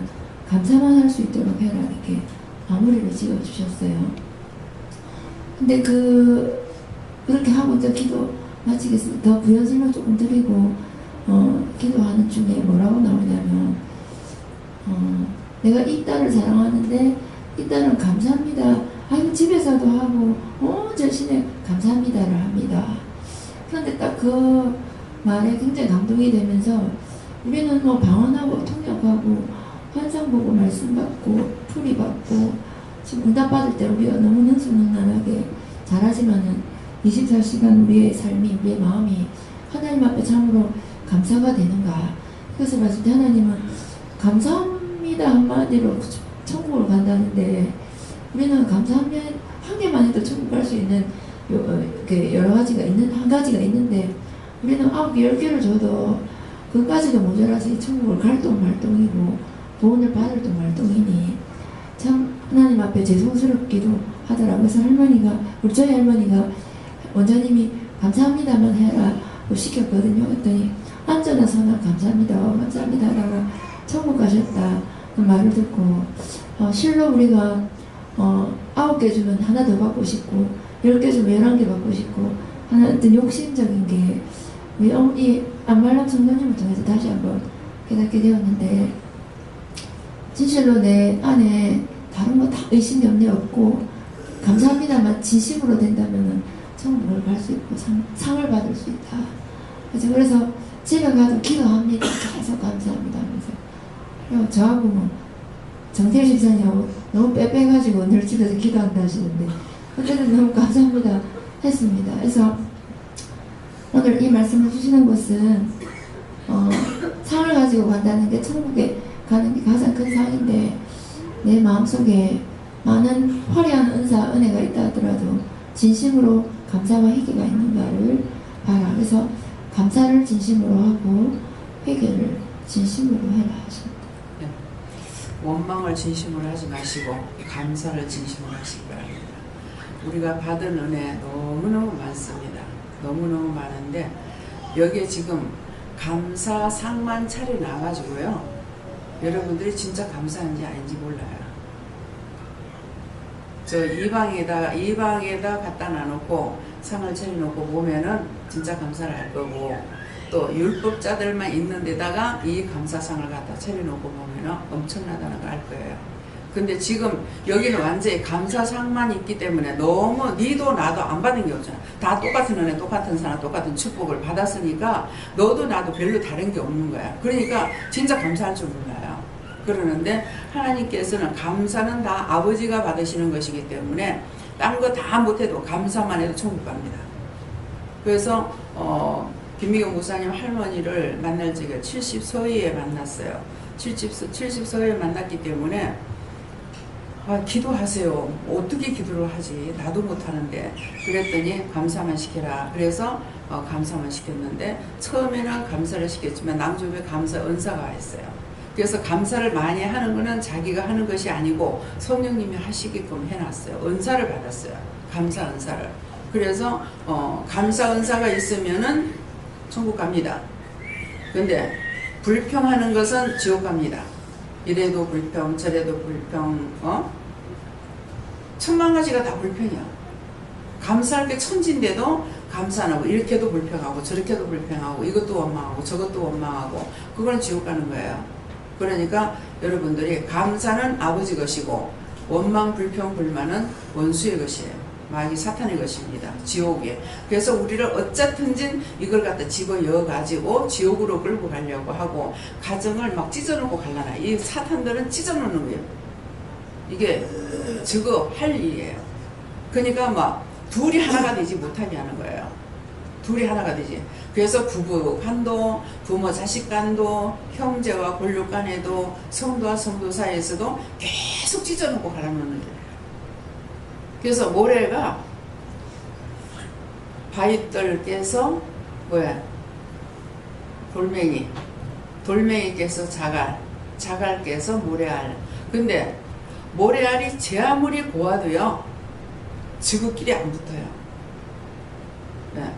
감사만 할 수 있도록 해라 이렇게 마무리를 지어 주셨어요. 근데 그렇게 하고 이제 기도 마치겠습니다. 더 부연 설명 조금 드리고 기도하는 중에 뭐라고 나오냐면 내가 이 딸을 사랑하는데 이 딸은 감사합니다. 아이고 집에서도 하고 온 절신에 감사합니다를 합니다. 그런데 딱 그 말에 굉장히 감동이 되면서 우리는 뭐 방언하고 통역하고 환상 보고 말씀 받고 풀이 받고 지금 응답 받을 때 우리가 너무 능수능란하게 잘하지만은 24시간 우리의 삶이 우리의 마음이 하나님 앞에 참으로 감사가 되는가. 그래서 봤을 때 하나님은 감사합니다 한마디로 천국을 간다는데 우리는 감사하면 한 개만 해도 천국 갈 수 있는 여러 가지가 있는 한 가지가 있는데 우리는 9개 10개를 줘도 그까지도 모자라서 이 천국을 갈 동 말동이고 도움을 받을 동 말동이니 참 하나님 앞에 죄송스럽기도 하더라고요. 그래서 할머니가 우리 저희 할머니가 원장님이 감사합니다만 해라고 시켰거든요. 그랬더니 앉아나 서나 감사합니다 감사합니다 하다가 천국 가셨다 그 말을 듣고 실로 우리가 9개 주면 하나 더 받고 싶고 10개 주면 11개 받고 싶고 하나 어떤 욕심적인 게 우리 어머니 안말람 성도님을 통해서 다시 한번 깨닫게 되었는데 진실로 내 안에 다른 거 다 의심 염려 없고 감사합니다만 진심으로 된다면 천국을 갈 수 있고 상을 받을 수 있다. 그래서 집에 가도 기도합니다. 계속 감사합니다 하면서 그리고 저하고 뭐 정태일 집사님하고 너무 빼빼가지고 늘 집에서 기도한다 하시는데 어쨌든 너무 감사합니다 했습니다. 그래서 오늘 이 말씀을 주시는 것은 상을 가지고 간다는 게 천국에 가는 게 가장 큰 상인데 내 마음속에 많은 화려한 은사, 은혜가 있다 하더라도 진심으로 감사와 회개가 있는가를 봐라. 그래서 감사를 진심으로 하고 회개를 진심으로 해라 하십니다. 네. 원망을 진심으로 하지 마시고 감사를 진심으로 하시기 바랍니다. 우리가 받은 은혜 너무너무 많습니다. 너무너무 많은데 여기에 지금 감사상만 차려놔가지고요. 여러분들이 진짜 감사한지 아닌지 몰라요. 저 이 방에다 갖다 놔놓고 상을 차려놓고 보면은 진짜 감사를 할 거고 또 율법자들만 있는 데다가 이 감사상을 갖다 차려놓고 보면은 엄청나다는 걸 알 거예요. 근데 지금 여기는 완전히 감사상만 있기 때문에 너무 니도 나도 안 받은 게 없잖아. 다 똑같은 은혜, 똑같은 사람, 똑같은 축복을 받았으니까 너도 나도 별로 다른 게 없는 거야. 그러니까 진짜 감사할 줄 몰라요. 그러는데 하나님께서는 감사는 다 아버지가 받으시는 것이기 때문에 딴 거 다 못해도 감사만 해도 천국 갑니다. 그래서 김미경 목사님 할머니를 만날 적에 70 서해에 만났어요. 70 서해에 만났기 때문에 기도하세요. 어떻게 기도를 하지? 나도 못하는데. 그랬더니 감사만 시켜라. 그래서 감사만 시켰는데 처음에는 감사를 시켰지만 낭조에 감사 은사가 있어요. 그래서 감사를 많이 하는 거는 자기가 하는 것이 아니고 성령님이 하시게끔 해놨어요. 은사를 받았어요. 감사 은사를. 그래서 감사 은사가 있으면은 천국 갑니다. 근데 불평하는 것은 지옥 갑니다. 이래도 불평, 저래도 불평, 천만 가지가 다 불평이야. 감사할 게 천지인데도 감사 안 하고 이렇게도 불평하고 저렇게도 불평하고 이것도 원망하고 저것도 원망하고 그건 지옥 가는 거예요. 그러니까 여러분들이 감사는 아버지 것이고 원망, 불평, 불만은 원수의 것이에요. 마귀 사탄의 것입니다. 지옥에. 그래서 우리를 어쨌든지 이걸 갖다 집어여 가지고 지옥으로 끌고 가려고 하고 가정을 막 찢어놓고 갈라나. 이 사탄들은 찢어놓는 거예요. 이게 저거 할 일이에요. 그러니까 막 둘이 하나가 되지 못하게 하는 거예요. 둘이 하나가 되지. 그래서 부부 간도, 부모 자식 간도, 형제와 권력 간에도, 성도와 성도 사이에서도 계속 찢어놓고 갈라놓는 거예요. 그래서 모래가 바위돌 깨서 뭐야? 돌멩이 깨서 자갈 깨서 모래알. 근데 모래알이 제 아무리 고와도요 지구끼리 안 붙어요. 네.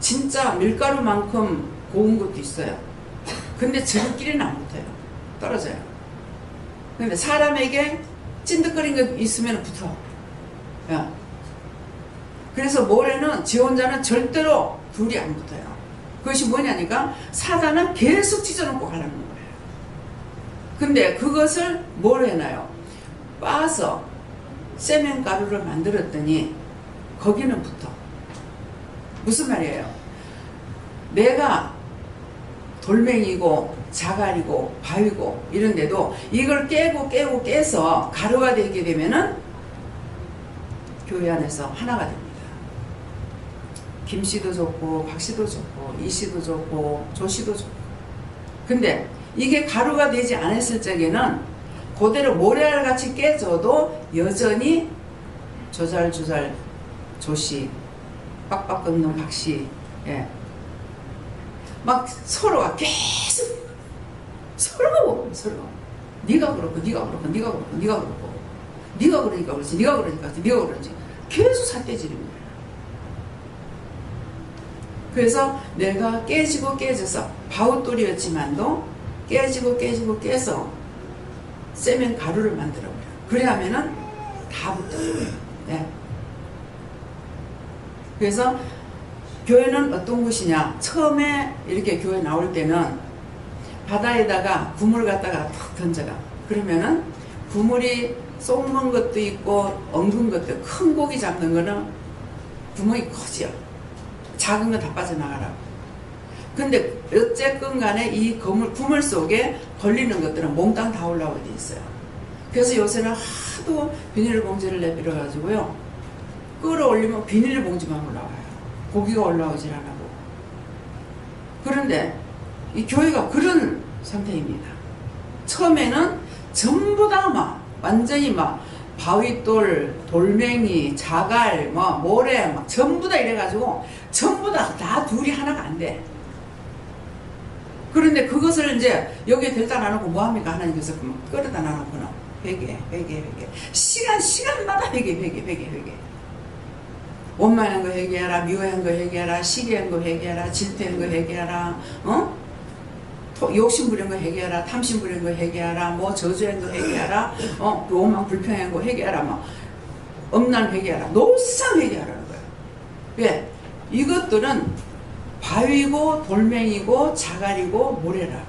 진짜 밀가루만큼 고운 것도 있어요. 근데 지구끼리는 안 붙어요. 떨어져요. 근데 사람에게 찐득거린 거 있으면 붙어. 야. 그래서 모래는 지 혼자는 절대로 둘이 안 붙어요. 그것이 뭐냐니까 사단은 계속 찢어놓고 가려는 거예요. 근데 그것을 뭘 해놔요? 빻아서 세면가루를 만들었더니 거기는 붙어. 무슨 말이에요? 내가 돌멩이고 자갈이고 바위고 이런데도 이걸 깨서 가루가 되게 되면은 교회 안에서 하나가 됩니다. 김씨도 좋고 박씨도 좋고 이씨도 좋고 조씨도 좋고. 근데 이게 가루가 되지 않았을 적에는 그대로 모래알같이 깨져도 여전히 조잘조잘 조씨, 빡빡 끓는 박씨, 예. 막 서로가 계속 서로 네가 그렇고 네가 그렇고 네가 그렇고 네가 그렇고 네가 그러니까 그렇지 네가 그러니까 그렇지 네가 그러지 계속 삿대지는 거예요. 그래서 내가 깨지고 깨져서 바웃돌이었지만도 깨지고 깨서 세면 가루를 만들어버려요. 그래야면은 다 붙어요. 네. 그래서 교회는 어떤 곳이냐? 처음에 이렇게 교회 나올 때는 바다에다가 구물 갖다가 탁 던져가. 그러면은 구물이 쏟는 것도 있고 엉근 것도, 큰 고기 잡는 거는 구멍이 커지요. 작은 거 다 빠져나가라고. 근데 어쨌건 간에 이 구물 속에 걸리는 것들은 몽땅 다 올라오게 돼 있어요. 그래서 요새는 하도 비닐봉지를 내밀어 가지고요 끌어올리면 비닐봉지만 올라와요. 고기가 올라오질 않고. 그런데 이 교회가 그런 상태입니다. 처음에는 전부 다 막 완전히 막 바위돌, 돌멩이, 자갈, 뭐 모래 막 전부 다 이래가지고 전부 다 둘이 하나가 안 돼. 그런데 그것을 이제 여기에 들다 놔놓고 뭐합니까? 하나님께서 끌어다 놔놓고는 회개. 시간마다 회개. 원만한 거 회개하라, 미워한 거 회개하라, 시기한 거 회개하라, 질투한 거 회개하라, 욕심 부린 거 회개하라, 탐심 부린 거 회개하라, 뭐 저주한 거 회개하라, 로망 불평한 거 회개하라, 뭐 엄난 회개하라, 노상 회개하라는 거예요. 왜? 이것들은 바위고 돌멩이고 자갈이고 모래라.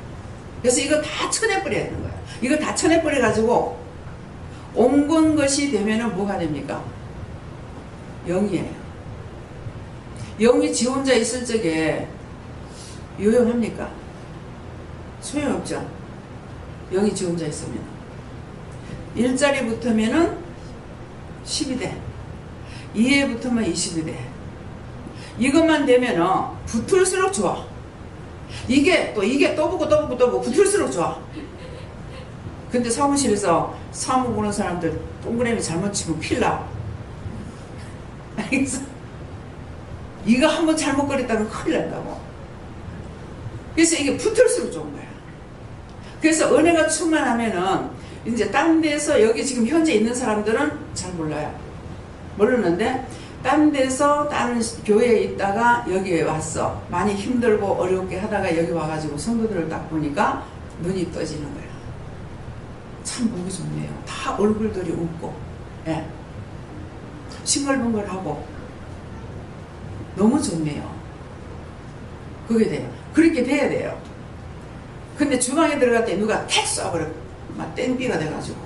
그래서 이거 다 쳐내버려야 되는 거예요. 이거 다 쳐내버려 가지고 옹건 것이 되면은 뭐가 됩니까? 영이에요. 영이 지 혼자 있을 적에 유용합니까? 소용없죠. 영이 지 혼자 있으면 1자리 붙으면은 10이 돼. 2에 붙으면 20이 돼. 이것만 되면은 붙을수록 좋아. 이게 또 붙을수록 좋아. 근데 사무실에서 사무 보는 사람들 동그라미 잘못 치면 큰일 나. 알겠어? 이거 한번 잘못 그렸다면 큰일 난다고. 그래서 이게 붙을수록 좋은 거야. 그래서 은혜가 충만하면은 이제 딴 데서 여기 지금 현재 있는 사람들은 잘 몰라요. 모르는데 딴 데서 다른 교회에 있다가 여기에 왔어. 많이 힘들고 어렵게 하다가 여기 와가지고 성도들을 딱 보니까 눈이 떠지는 거야. 참 보기 좋네요. 다 얼굴들이 웃고, 예. 싱글벙글하고 너무 좋네요. 그게 돼요. 그렇게 돼야 돼요. 근데 주방에 들어갈 때 누가 택 쏴버려. 막 땡비가 돼가지고.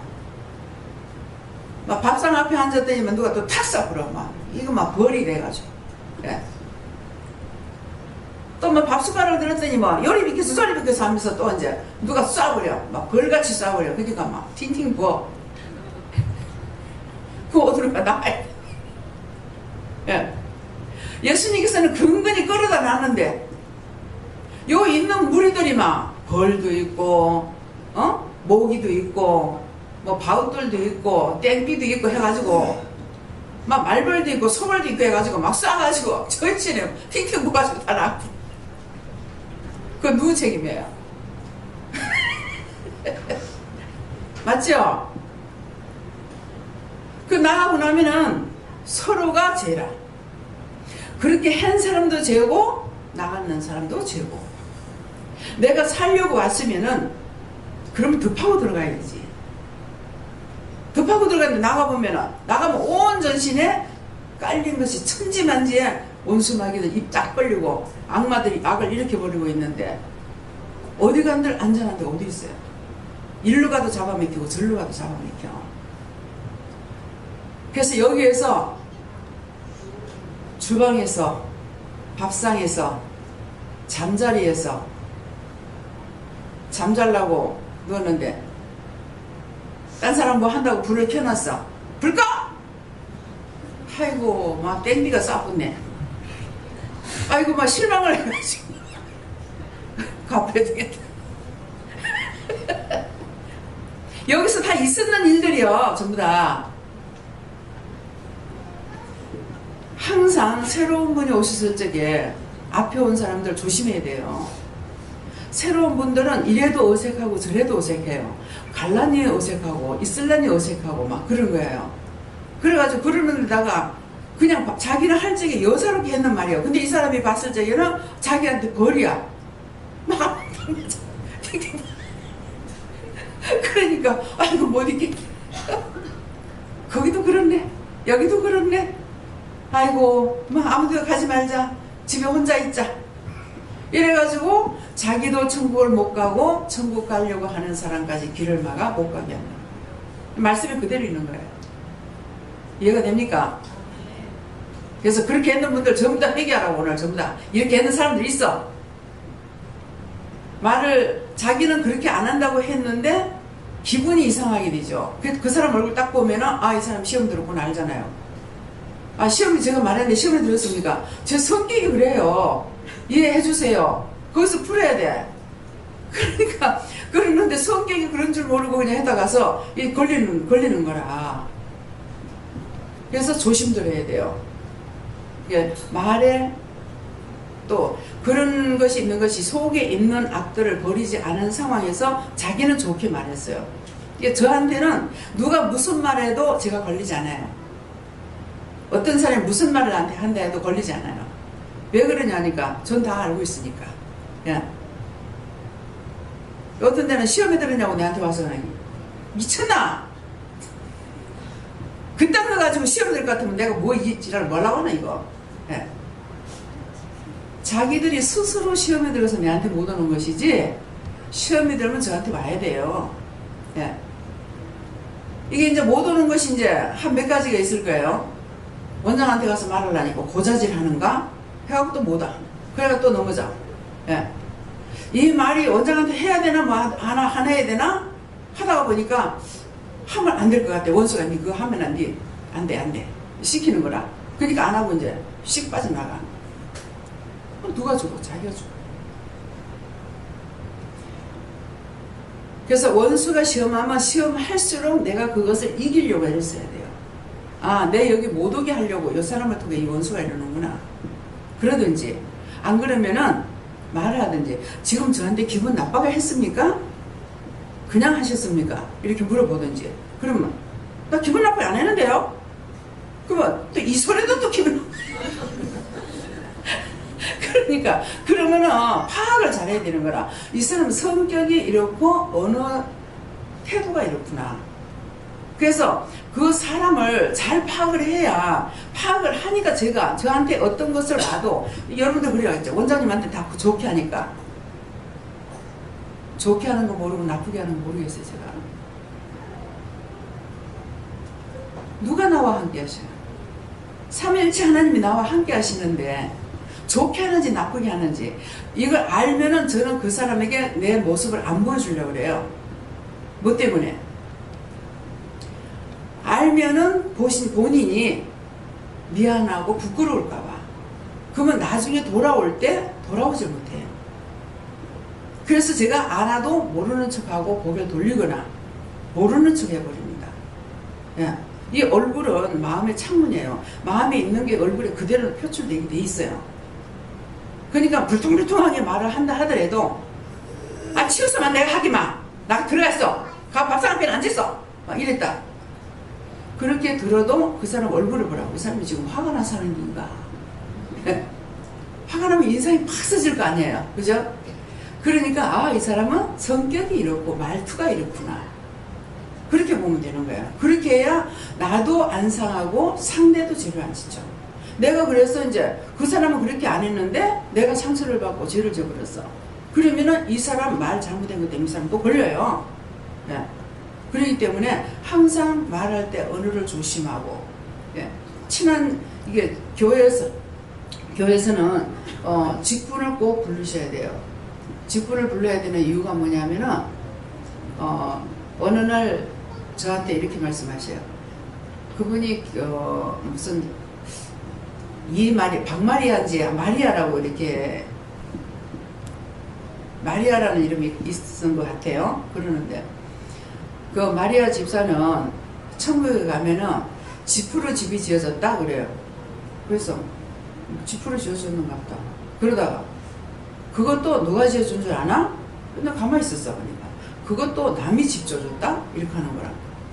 막 밥상 앞에 앉았더니만 누가 또 탁 쏴버려. 막 이거 막 벌이 돼가지고. 예. 또 막 밥숟가락을 들었더니 뭐 요리 비켜서 저리 비켜서 하면서 또 이제 누가 쏴버려. 막 벌같이 쏴버려. 그러니까 막 팅팅 부어. 그 어디로 나와야 돼. 예. 예수님께서는 근근히 끌어다 놨는데 요 있는 무리들이 막 벌도 있고 모기도 있고 뭐 바웃돌도 있고 땡비도 있고 해가지고 막 말벌도 있고 소벌도 있고 해가지고 막 쏴가지고 저희치네 팅팅 부어가지고 다 나고. 그건 누구 책임이에요? 맞죠? 그 나가고 나면은 서로가 죄라. 그렇게 한 사람도 죄고 나가는 사람도 죄고. 내가 살려고 왔으면은 그러면 급하고 들어가야 되지. 급하고 들어갔는데 나가보면은 나가면 온 전신에 깔린 것이 천지만지에 원수마귀들 입 딱 벌리고 악마들이 악을 일으켜 버리고 있는데 어디 간들 안전한 데가 어디 있어요? 일로 가도 잡아먹히고 절로 가도 잡아먹혀. 그래서 여기에서 주방에서 밥상에서 잠자리에서 잠잘라고 누웠는데 딴 사람 뭐 한다고 불을 켜놨어. 불 꺼! 아이고 막 땡비가 쏴붙네. 아이고 막 실망을 해가지고 갚아야 되겠다. 여기서 다 있었는 일들이요. 전부 다. 항상 새로운 분이 오셨을 적에 앞에 온 사람들 조심해야 돼요. 새로운 분들은 이래도 어색하고 저래도 어색해요. 갈라니 어색하고 있을라니 어색하고 막 그런 거예요. 그래가지고 그러는 데다가 그냥 자기는 할 적에 여사롭게 했는 말이에요. 근데 이 사람이 봤을 적에는 자기한테 벌이야. 막 그러니까 아이고 못 있겠다. 거기도 그렇네. 여기도 그렇네. 아이고 막 아무데나 가지 말자. 집에 혼자 있자. 이래가지고 자기도 천국을 못 가고 천국 가려고 하는 사람까지 길을 막아 못 가게 한다. 말씀이 그대로 있는 거예요. 이해가 됩니까? 그래서 그렇게 했는 분들 전부 다 회개하라고. 오늘 전부 다 이렇게 했는 사람들이 있어. 말을 자기는 그렇게 안 한다고 했는데 기분이 이상하게 되죠. 그 사람 얼굴 딱 보면은 아, 이 사람 시험 들었구나 알잖아요. 아, 시험이 제가 말했는데 시험을 들었습니까? 제 성격이 그래요. 이해해 주세요. 거기서 풀어야 돼. 그러니까 그러는데 성격이 그런 줄 모르고 그냥 해다가서 걸리는 거라. 그래서 조심들 해야 돼요. 말에 또 그런 것이 있는 것이 속에 있는 악들을 버리지 않은 상황에서 자기는 좋게 말했어요. 저한테는 누가 무슨 말해도 제가 걸리지 않아요. 어떤 사람이 무슨 말을 나한테 한다 해도 걸리지 않아요. 왜 그러냐니까 전 다 알고 있으니까. 야. 어떤 데는 시험에 들었냐고 내한테 와서 미쳤나? 그딴 거 가지고 시험 들 것 같으면 내가 뭐 이 지랄을 뭐라고 하나 이거. 예. 자기들이 스스로 시험에 들어서 내한테 못 오는 것이지 시험에 들면 저한테 와야 돼요. 예. 이게 이제 못 오는 것이 이제 한 몇 가지가 있을 거예요. 원장한테 가서 말을 하니까 고자질 하는가? 해갖고 또 못하. 그래가 또 넘어져. 예. 이 말이 원장한테 해야 되나 뭐 하나 해야 되나? 하다가 보니까 하면 안 될 것 같아. 원수가 니 그거 하면 안 돼. 안 돼. 시키는 거라. 그러니까 안 하고 이제 씩 빠져나가. 누가 주고? 자기가 주고. 그래서 원수가 시험하면 시험할수록 내가 그것을 이기려고 애를 써야 돼요. 아, 내 여기 못 오게 하려고 이 사람을 통해 이 원수가 이러는구나. 그러든지 안 그러면은 말을 하든지 지금 저한테 기분 나빠가 했습니까? 그냥 하셨습니까? 이렇게 물어보든지. 그러면 나 기분 나빠 안 했는데요? 그러면 또 이 소리도 또 기분 나빠. 그러니까 그러면은 파악을 잘해야 되는 거라. 이 사람 성격이 이렇고 어느 태도가 이렇구나. 그래서 그 사람을 잘 파악을 해야, 파악을 하니까 제가 저한테 어떤 것을 봐도, 여러분들 그래야겠죠. 원장님한테 다 좋게 하니까. 좋게 하는 거 모르고 나쁘게 하는 거 모르겠어요, 제가. 누가 나와 함께 하셔요? 삼위일체 하나님이 나와 함께 하시는데 좋게 하는지 나쁘게 하는지 이걸 알면은 저는 그 사람에게 내 모습을 안 보여주려고 그래요. 뭐 때문에? 알면은 본인이 미안하고 부끄러울까봐. 그러면 나중에 돌아올 때 돌아오질 못해요. 그래서 제가 알아도 모르는 척하고 고개를 돌리거나 모르는 척 해버립니다. 예. 이 얼굴은 마음의 창문이에요. 마음에 있는 게 얼굴에 그대로 표출되게 돼 있어요. 그러니까 불퉁불퉁하게 말을 한다 하더라도 아 치웠으면 내가 하기 마. 나 들어갔어. 가 밥상 앞에 앉았어. 막 이랬다. 그렇게 들어도 그 사람 얼굴을 보라고. 이 사람이 지금 화가 나서 하는 건가. 화가 나면 인상이 팍 써질 거 아니에요. 그죠? 그러니까 아 이 사람은 성격이 이렇고 말투가 이렇구나. 그렇게 보면 되는 거예요. 그렇게 해야 나도 안 상하고 상대도 죄를 안 짓죠. 내가 그래서 이제 그 사람은 그렇게 안 했는데 내가 상처를 받고 죄를 져버렸어. 그러면은 이 사람 말 잘못된 것 때문에 이 사람 또 걸려요. 예. 그렇기 때문에 항상 말할 때 언어를 조심하고, 예. 친한, 이게 교회에서는 직분을 꼭 부르셔야 돼요. 직분을 불러야 되는 이유가 뭐냐면은 어느 날 저한테 이렇게 말씀하셔요. 그분이 무슨 박마리아인지 마리아라고 이렇게 마리아라는 이름이 있은 것 같아요. 그러는데 그 마리아 집사는 천국에 가면은 지푸로 집이 지어졌다 그래요. 그래서 지푸로 지어졌는가 보다. 그러다가 그것도 누가 지어준 줄 아나? 근데 가만히 있었어. 그러니까 그것도 남이 집 지어줬다? 이렇게 하는 거라.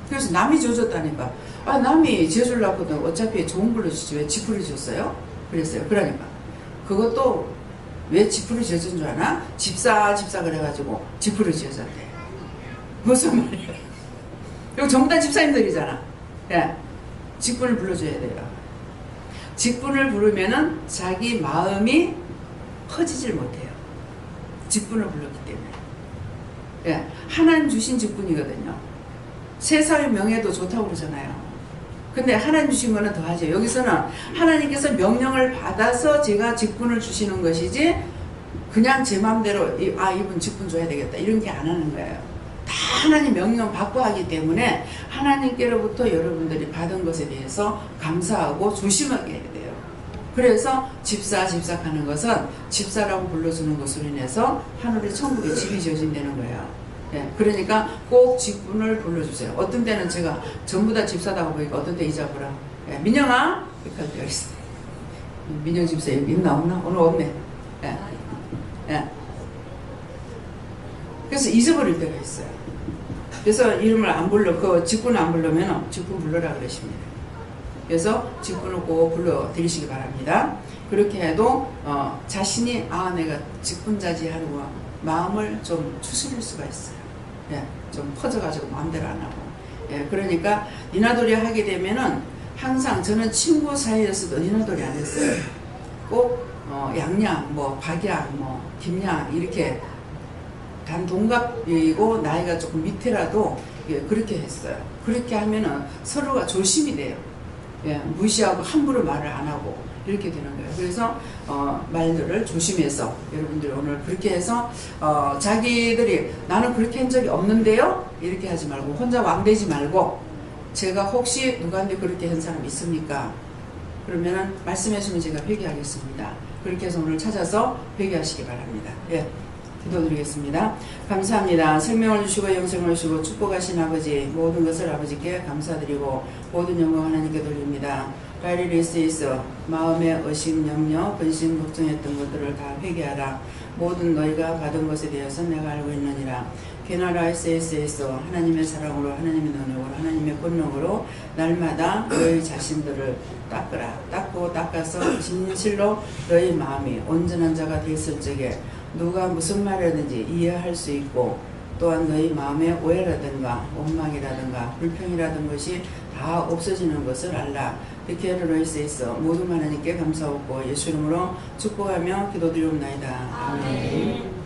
그래서 남이 지어줬다니까 아 남이 지어주려고 하거든. 어차피 좋은 걸로 지지 왜 지푸를 지었어요? 그랬어요. 그러니까 그것도 왜 지푸를 지어준 줄 아나? 집사 그래가지고 지푸를 지어줬대. 무슨 말이야? 이거 전부 다 집사님들이잖아. 예. 직분을 불러줘야 돼요. 직분을 부르면은 자기 마음이 퍼지질 못해요. 직분을 불렀기 때문에. 예. 하나님 주신 직분이거든요. 세상의 명예도 좋다고 그러잖아요. 근데 하나님 주신 거는 더 하죠. 여기서는 하나님께서 명령을 받아서 제가 직분을 주시는 것이지 그냥 제 마음대로 이분 직분 줘야 되겠다 이런 게 안 하는 거예요. 다 하나님 명령 받고 하기 때문에 하나님께로부터 여러분들이 받은 것에 대해서 감사하고 조심하게 해야 돼요. 그래서 집사 하는 것은 집사라고 불러주는 것으로 인해서 하늘의 천국에 집이 지어진다는 거예요. 예, 그러니까 꼭 직분을 불러주세요. 어떤 때는 제가 전부 다 집사다고 보니까 어떤 때 잊어보라. 예, 민영아! 이렇게 할 때가 있어요. 민영 집사 여기 있나 없나? 오늘 없네. 예. 예. 그래서 잊어버릴 때가 있어요. 그래서 이름을 안 불러, 그 직분을 안 부르면 직분 불러라 그러십니다. 그래서 직분을 꼭 불러드리시기 바랍니다. 그렇게 해도 자신이 내가 직분자지하는 마음을 좀 추스릴 수가 있어요. 예, 좀 퍼져가지고 마음대로 안 하고. 예, 그러니까 니나돌이 하게 되면은 항상 저는 친구 사이에서도 니나돌이 안 했어요. 꼭 양양, 박양, 김양 이렇게 단 동갑이고 나이가 조금 밑에라도 예, 그렇게 했어요. 그렇게 하면은 서로가 조심이 돼요. 예, 무시하고 함부로 말을 안 하고 이렇게 되는 거예요. 그래서 말들을 조심해서 여러분들이 오늘 그렇게 해서 자기들이 나는 그렇게 한 적이 없는데요 이렇게 하지 말고 혼자 왕되지 말고 제가 혹시 누구한테 그렇게 한 사람 있습니까? 그러면은 말씀해 주면 제가 회개하겠습니다. 그렇게 해서 오늘 찾아서 회개하시기 바랍니다. 예. 기도드리겠습니다. 감사합니다. 생명을 주시고 영생을 주시고 축복하신 아버지, 모든 것을 아버지께 감사드리고 모든 영광 하나님께 돌립니다. 라리리스에서 마음의 의심, 염려, 근심, 걱정했던 것들을 다 회개하라. 모든 너희가 받은 것에 대해서 내가 알고 있느니라. 게나라 SS에서 하나님의 사랑으로, 하나님의 능력으로, 하나님의 권능으로 날마다 너희 자신들을 닦으라. 닦고 닦아서 진실로 너희 마음이 온전한 자가 됐을 적에 누가 무슨 말이라든지 이해할 수 있고, 또한 너희 마음의 오해라든가 원망이라든가 불평이라든 것이 다 없어지는 것을 알라. 베케르로이스에서 모든 하나님께 감사하고 예수 이름으로 축복하며 기도드리옵나이다. 아멘.